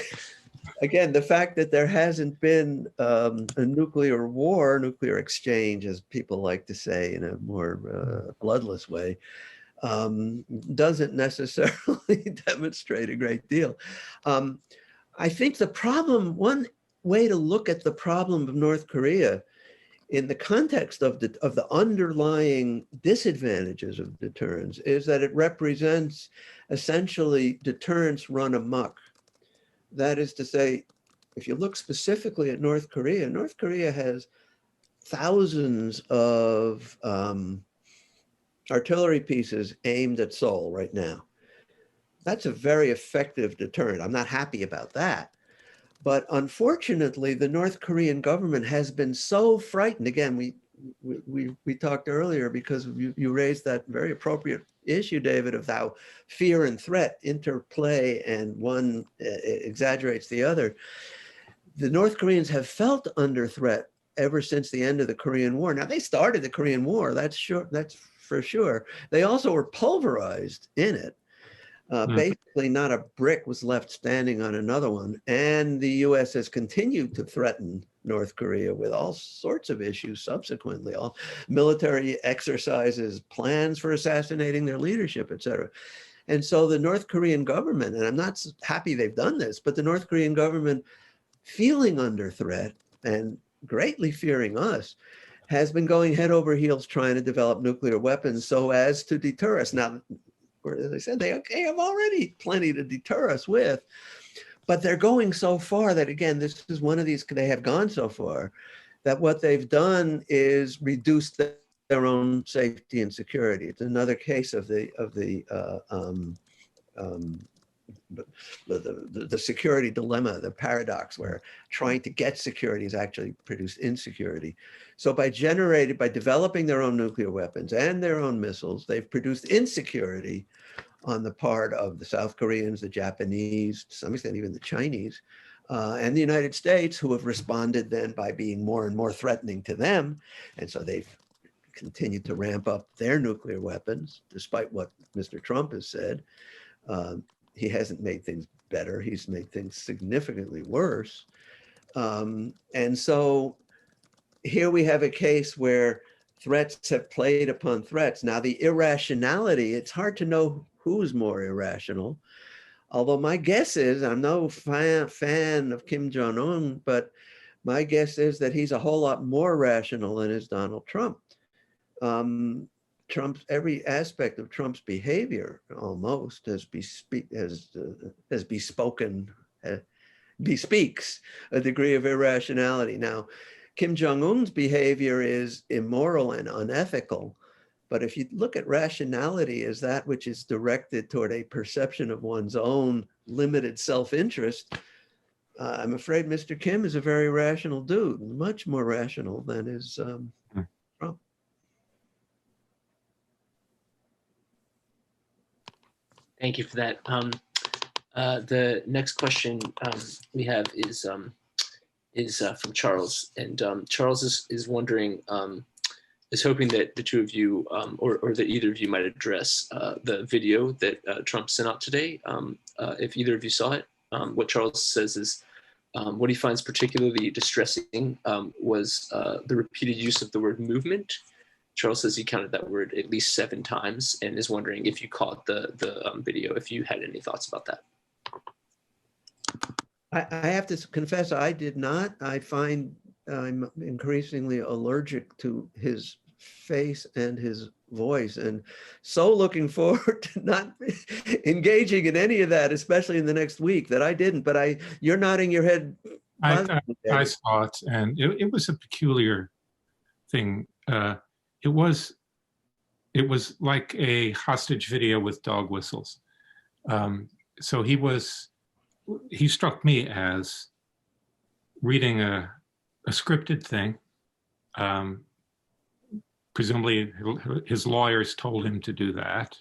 Again, the fact that there hasn't been a nuclear war, nuclear exchange, as people like to say in a more bloodless way, doesn't necessarily demonstrate a great deal. I think the problem, one way to look at the problem of North Korea in the context of the underlying disadvantages of deterrence is that it represents essentially deterrence run amok. That is to say, if you look specifically at North Korea has thousands of artillery pieces aimed at Seoul right now. That's a very effective deterrent. I'm not happy about that. But unfortunately, the North Korean government has been so frightened. Again, we talked earlier because you raised that very appropriate issue, David, of how fear and threat interplay and one exaggerates the other. The North Koreans have felt under threat ever since the end of the Korean War. Now, they started the Korean War, that's for sure. They also were pulverized in it. Basically, not a brick was left standing on another one. And the US has continued to threaten North Korea with all sorts of issues subsequently, all military exercises, plans for assassinating their leadership, et cetera. And so the North Korean government, and I'm not happy they've done this, but the North Korean government, feeling under threat and greatly fearing us, has been going head over heels trying to develop nuclear weapons so as to deter us. Now, as I said, they have already plenty to deter us with, but they're going so far that, again, this is one of these, they have gone so far that what they've done is reduce their own safety and security. It's another case of the security dilemma, the paradox where trying to get security has actually produced insecurity. So by developing their own nuclear weapons and their own missiles, they've produced insecurity on the part of the South Koreans, the Japanese, to some extent even the Chinese, and the United States, who have responded then by being more and more threatening to them. And so they've continued to ramp up their nuclear weapons, despite what Mr. Trump has said. He hasn't made things better. He's made things significantly worse. And so here we have a case where threats have played upon threats. Now, the irrationality, it's hard to know who's more irrational. Although my guess is, I'm no fan of Kim Jong-un, but my guess is that he's a whole lot more rational than is Donald Trump. Every aspect of Trump's behavior almost bespeaks a degree of irrationality. Now, Kim Jong-un's behavior is immoral and unethical, but if you look at rationality as that which is directed toward a perception of one's own limited self-interest, I'm afraid Mr. Kim is a very rational dude, much more rational than is Trump. Thank you for that. The next question we have is from Charles, and Charles is wondering, is hoping that the two of you, or that either of you might address the video that Trump sent out today. If either of you saw it, what Charles says is, what he finds particularly distressing was the repeated use of the word movement. Charles says he counted that word at least 7 times and is wondering if you caught the video, if you had any thoughts about that. I have to confess, I did not. I find I'm increasingly allergic to his face and his voice, and so looking forward to not engaging in any of that, especially in the next week, that I didn't. But you're nodding your head. I saw it, and it was a peculiar thing. It was like a hostage video with dog whistles. So he struck me as reading a scripted thing. Presumably his lawyers told him to do that.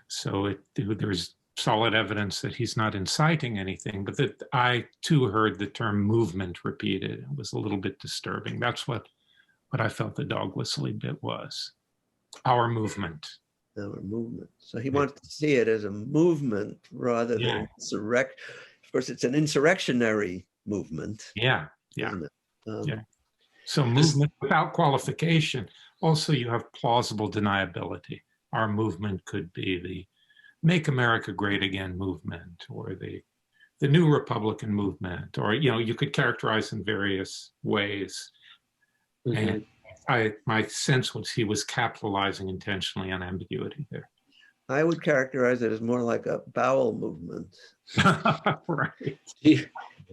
So there's solid evidence that he's not inciting anything, but that I too heard the term movement repeated. It was a little bit disturbing. That's what I felt the dog whistling bit was. Our movement. Our movement. So he wants to see it as a movement rather than insurrection. Of course, it's an insurrectionary movement. Yeah. So movement without qualification. Also, you have plausible deniability. Our movement could be the Make America Great Again movement, or the New Republican movement, or you could characterize in various ways. Mm-hmm. And my sense was he was capitalizing intentionally on ambiguity there. I would characterize it as more like a bowel movement. Right. Do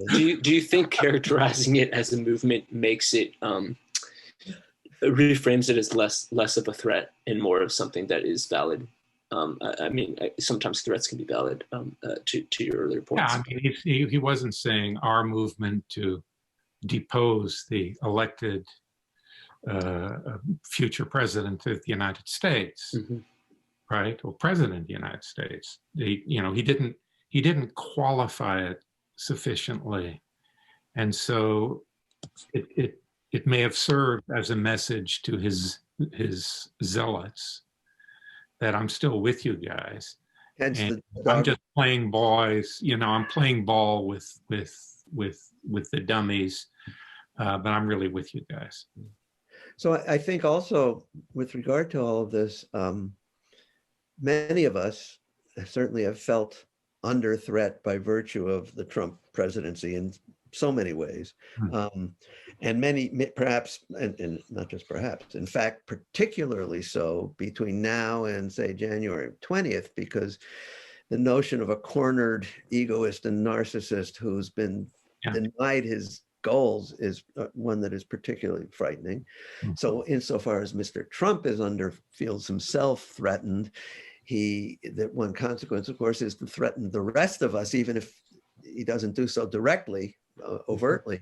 you think characterizing it as a movement makes it reframes it as less of a threat and more of something that is valid? I mean, sometimes threats can be valid. To your earlier points. Yeah, I mean, he wasn't saying our movement to depose the elected future president of the United States, mm-hmm. right, or president of the United States. He didn't qualify it sufficiently, and so it may have served as a message to his zealots that I'm still with you guys. And I'm just playing boys. I'm playing ball with the dummies, but I'm really with you guys. So I think also with regard to all of this, many of us certainly have felt under threat by virtue of the Trump presidency in so many ways. Mm-hmm. And many, perhaps, and not just perhaps, in fact, particularly so between now and say January 20th, because the notion of a cornered egoist and narcissist who's been denied his goals is one that is particularly frightening. Mm-hmm. So insofar as Mr. Trump feels himself threatened, that one consequence, of course, is to threaten the rest of us, even if he doesn't do so directly, overtly.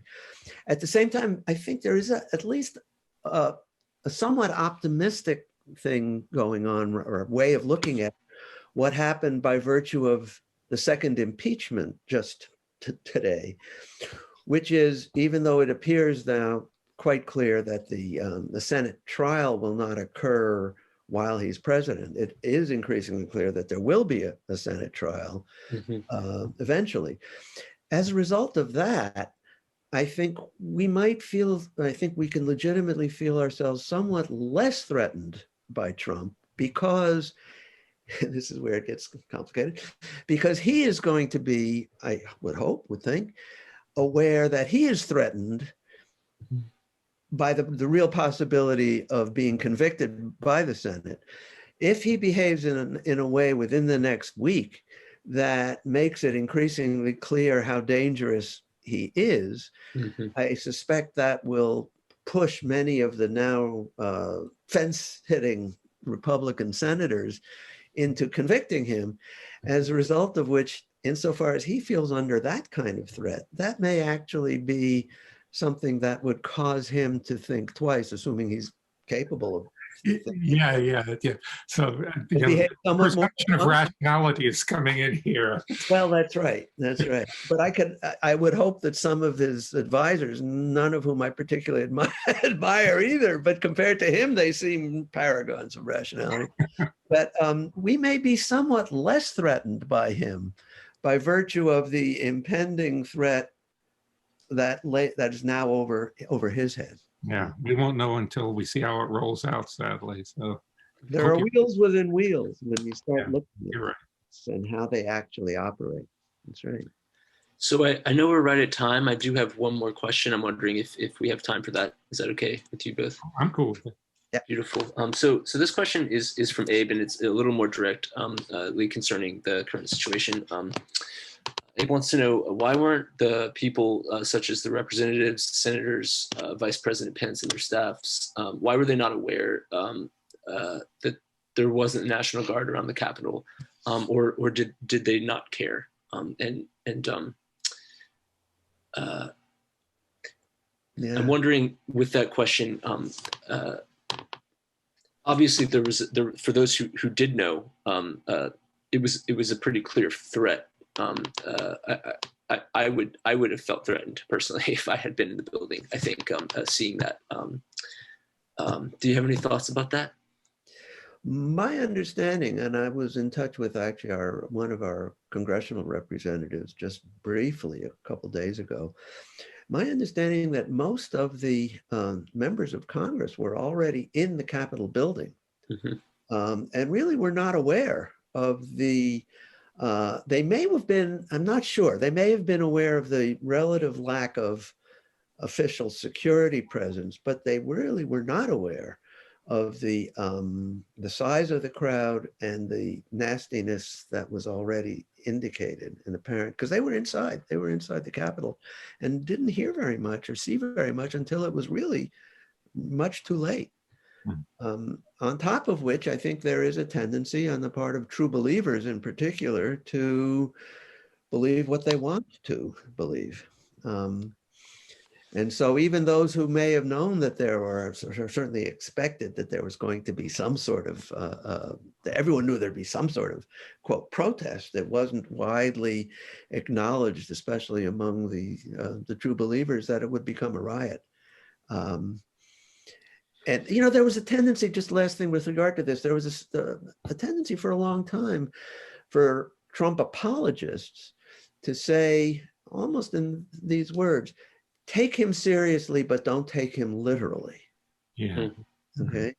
At the same time, I think there is at least a somewhat optimistic thing going on, or a way of looking at what happened by virtue of the second impeachment just today, which is, even though it appears now quite clear that the Senate trial will not occur while he's president, it is increasingly clear that there will be a Senate trial eventually. As a result of that, I think we can legitimately feel ourselves somewhat less threatened by Trump, because this is where it gets complicated, because he is going to be, I would think, aware that he is threatened by the real possibility of being convicted by the Senate. If he behaves in a way within the next week that makes it increasingly clear how dangerous he is, I suspect that will push many of the now fence-hitting Republican senators into convicting him, as a result of which, insofar as he feels under that kind of threat, that may actually be something that would cause him to think twice, assuming he's capable of Yeah. So They behave somewhat more perception of rationality is coming in here. Well, that's right. That's right. But I would hope that some of his advisors, none of whom I particularly admire either, but compared to him, they seem paragons of rationality. But we may be somewhat less threatened by him by virtue of the impending threat that is now over his head. Yeah, we won't know until we see how it rolls out, sadly. So there are wheels within wheels when you start looking at you're right. And how they actually operate. That's right. So I know we're right at time. I do have one more question. I'm wondering if we have time for that. Is that okay with you both? I'm cool with it. Yeah. Beautiful. So this question is from Abe, and it's a little more direct, concerning the current situation. Abe wants to know, why weren't the people such as the representatives, senators, Vice President Pence and their staffs, why were they not aware that there wasn't a National Guard around the Capitol, or did they not care? Yeah. I'm wondering with that question, obviously for those who did know, it was a pretty clear threat. I would have felt threatened personally if I had been in the building. I think seeing that. Do you have any thoughts about that? My understanding, and I was in touch with actually one of our congressional representatives just briefly a couple of days ago. My understanding that most of the members of Congress were already in the Capitol building, and really were not aware of the. They may have been. I'm not sure. They may have been aware of the relative lack of official security presence, but they really were not aware of the size of the crowd and the nastiness that was already indicated and apparent, because they were inside the Capitol and didn't hear very much or see very much until it was really much too late. On top of which, I think there is a tendency on the part of true believers in particular to believe what they want to believe. And so even those who may have known that there were, certainly expected that there was going to be some sort of, everyone knew there'd be some sort of, quote, protest that wasn't widely acknowledged, especially among the true believers, that it would become a riot. And, there was a tendency, just last thing with regard to this, there was a tendency for a long time for Trump apologists to say, almost in these words, take him seriously, but don't take him literally. Yeah. Okay.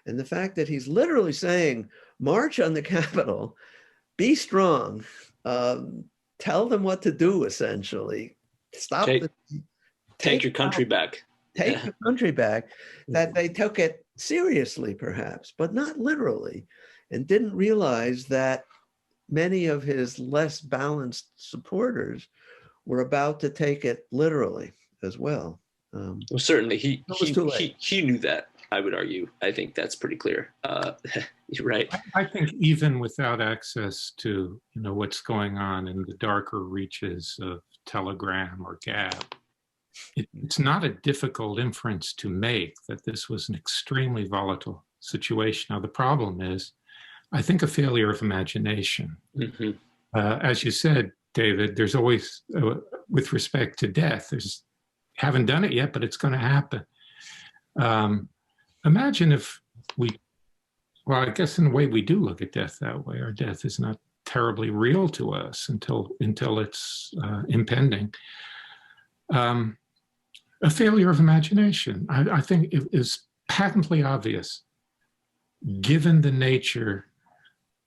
And the fact that he's literally saying, march on the Capitol, be strong, tell them what to do, essentially. Stop. Take your country back. Take the country back, that they took it seriously, perhaps, but not literally, and didn't realize that many of his less balanced supporters were about to take it literally as well. Well, certainly he knew that, I would argue. I think that's pretty clear. You're right. I think even without access to what's going on in the darker reaches of Telegram or Gab, it's not a difficult inference to make that this was an extremely volatile situation. Now, the problem is, I think, a failure of imagination. As you said, David, there's always, with respect to death, haven't done it yet, but it's going to happen. Imagine if I guess in a way we do look at death that way. Our death is not terribly real to us until it's impending. A failure of imagination, I think, it is patently obvious, given the nature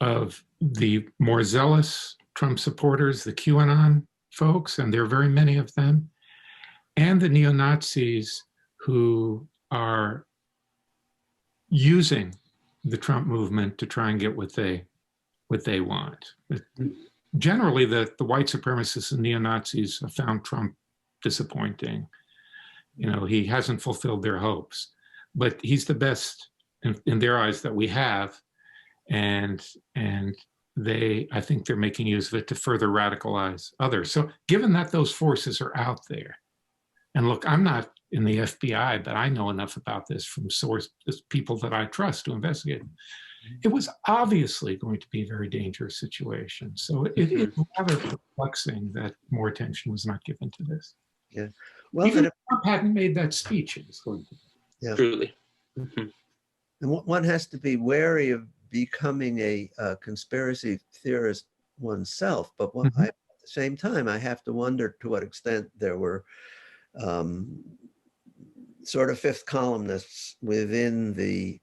of the more zealous Trump supporters, the QAnon folks, and there are very many of them, and the neo-Nazis who are using the Trump movement to try and get what they want. Generally, the white supremacists and neo-Nazis have found Trump disappointing. He hasn't fulfilled their hopes, but he's the best in their eyes that we have. And I think they're making use of it to further radicalize others. So given that those forces are out there, and look, I'm not in the FBI, but I know enough about this from people that I trust to investigate. It was obviously going to be a very dangerous situation. So it's rather perplexing that more attention was not given to this. Yeah. Well, even if Trump hadn't made that speech, it was going to be. Yeah. Truly. And one has to be wary of becoming a conspiracy theorist oneself, but at the same time, I have to wonder to what extent there were sort of fifth columnists within the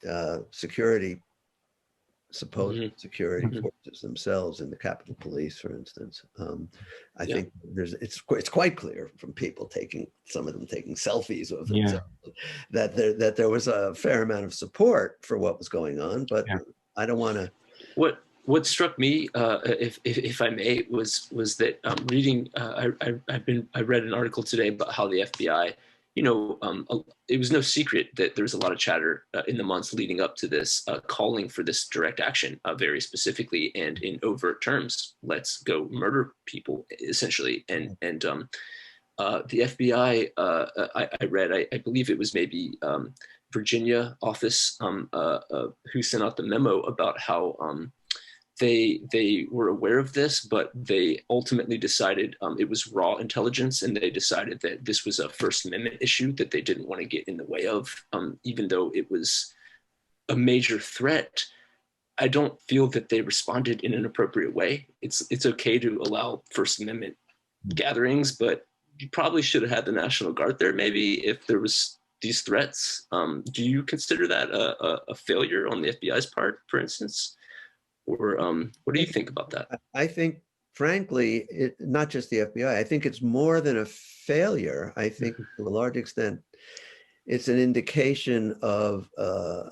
supposed security forces themselves, in the Capitol Police, for instance. I think it's quite clear from people some of them taking selfies of themselves, that there was a fair amount of support for what was going on. But I don't want to. What struck me, if I may, was that reading. I read an article today about how the FBI, it was no secret that there was a lot of chatter in the months leading up to this, calling for this direct action, very specifically and in overt terms. Let's go murder people, essentially. And the FBI, I read, I believe it was maybe Virginia office who sent out the memo about how they were aware of this, but they ultimately decided it was raw intelligence, and they decided that this was a First Amendment issue that they didn't want to get in the way of, even though it was a major threat. I don't feel that they responded in an appropriate way. It's okay to allow First Amendment gatherings, but you probably should have had the National Guard there, maybe, if there was these threats. Do you consider that a failure on the FBI's part, for instance? Or what do you think about that? I think, frankly, not just the FBI, I think it's more than a failure. I think to a large extent, it's an indication of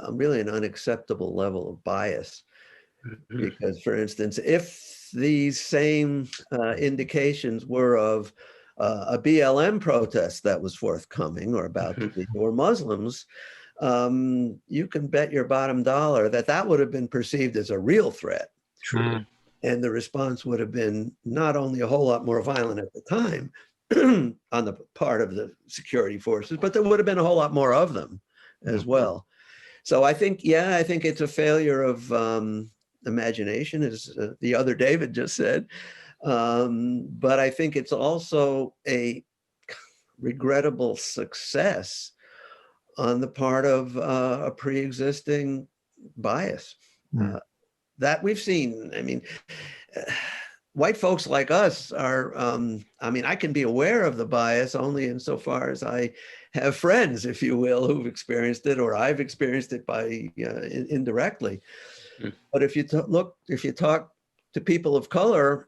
really an unacceptable level of bias. Because, for instance, if these same indications were of a BLM protest that was forthcoming or about to be, or Muslims, you can bet your bottom dollar that would have been perceived as a real threat. True. And the response would have been not only a whole lot more violent at the time on the part of the security forces, but there would have been a whole lot more of them as well. So I think it's a failure of imagination, as the other David just said. But I think it's also a regrettable success on the part of a pre-existing bias that we've seen. I mean, white folks like us are, I can be aware of the bias only insofar as I have friends, if you will, who've experienced it, or I've experienced it by indirectly. But if you talk to people of color,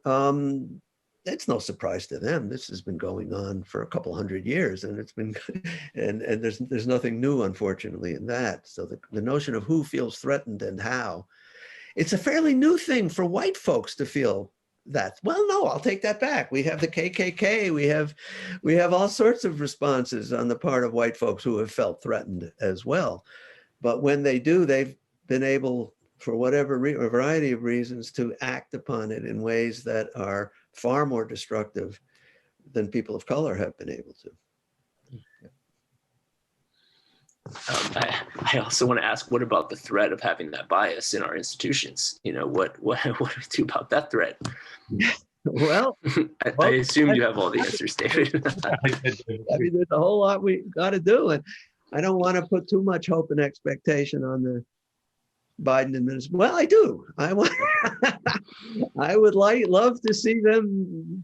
it's no surprise to them. This has been going on for a couple hundred years, and it's been, and there's nothing new, unfortunately, in that. So the notion of who feels threatened and how, it's a fairly new thing for white folks to feel that. Well, no, I'll take that back. We have the KKK. We have all sorts of responses on the part of white folks who have felt threatened as well. But when they do, they've been able, for whatever a variety of reasons, to act upon it in ways that are far more destructive than people of color have been able to. I also want to ask, what about the threat of having that bias in our institutions? What do we do about that threat? Well, I assume you have all the answers, David. I mean, there's a whole lot we got to do, and I don't want to put too much hope and expectation on the Biden administration. Well, I do. I would love to see them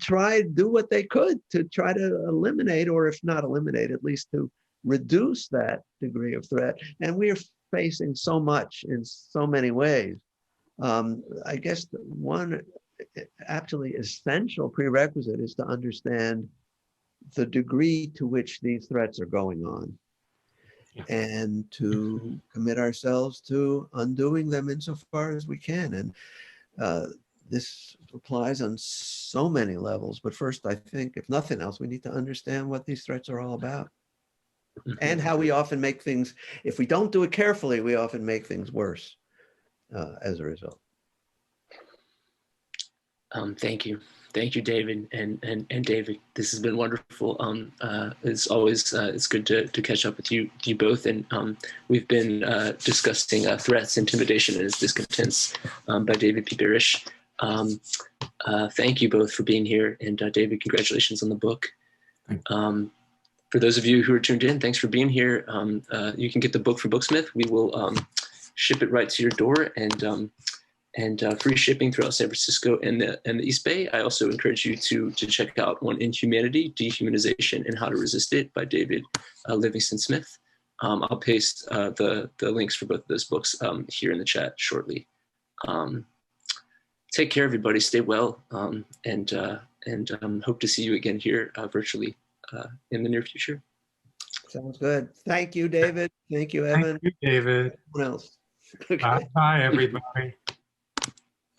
do what they could to try to eliminate, or if not eliminate, at least to reduce that degree of threat. And we are facing so much in so many ways. I guess one absolutely essential prerequisite is to understand the degree to which these threats are going on, and to commit ourselves to undoing them insofar as we can. And this applies on so many levels. But first, I think, if nothing else, we need to understand what these threats are all about, and how we often make things, if we don't do it carefully, we often make things worse as a result. Thank you. Thank you, David, and David. This has been wonderful. It's always it's good to catch up with you both. And we've been discussing Threats, Intimidation, and Its Discontents by David P. Barash. Thank you both for being here, and David, congratulations on the book. For those of you who are tuned in, thanks for being here. You can get the book from Booksmith. We will ship it right to your door, and free shipping throughout San Francisco and the East Bay. I also encourage you to check out On Inhumanity, Dehumanization, and How to Resist It by David Livingstone Smith. I'll paste the links for both of those books here in the chat shortly. Take care, everybody. Stay well, and hope to see you again here virtually in the near future. Sounds good. Thank you, David. Thank you, Evan. Thank you, David. Everyone else. Okay. Bye, everybody.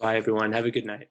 Bye, everyone. Have a good night.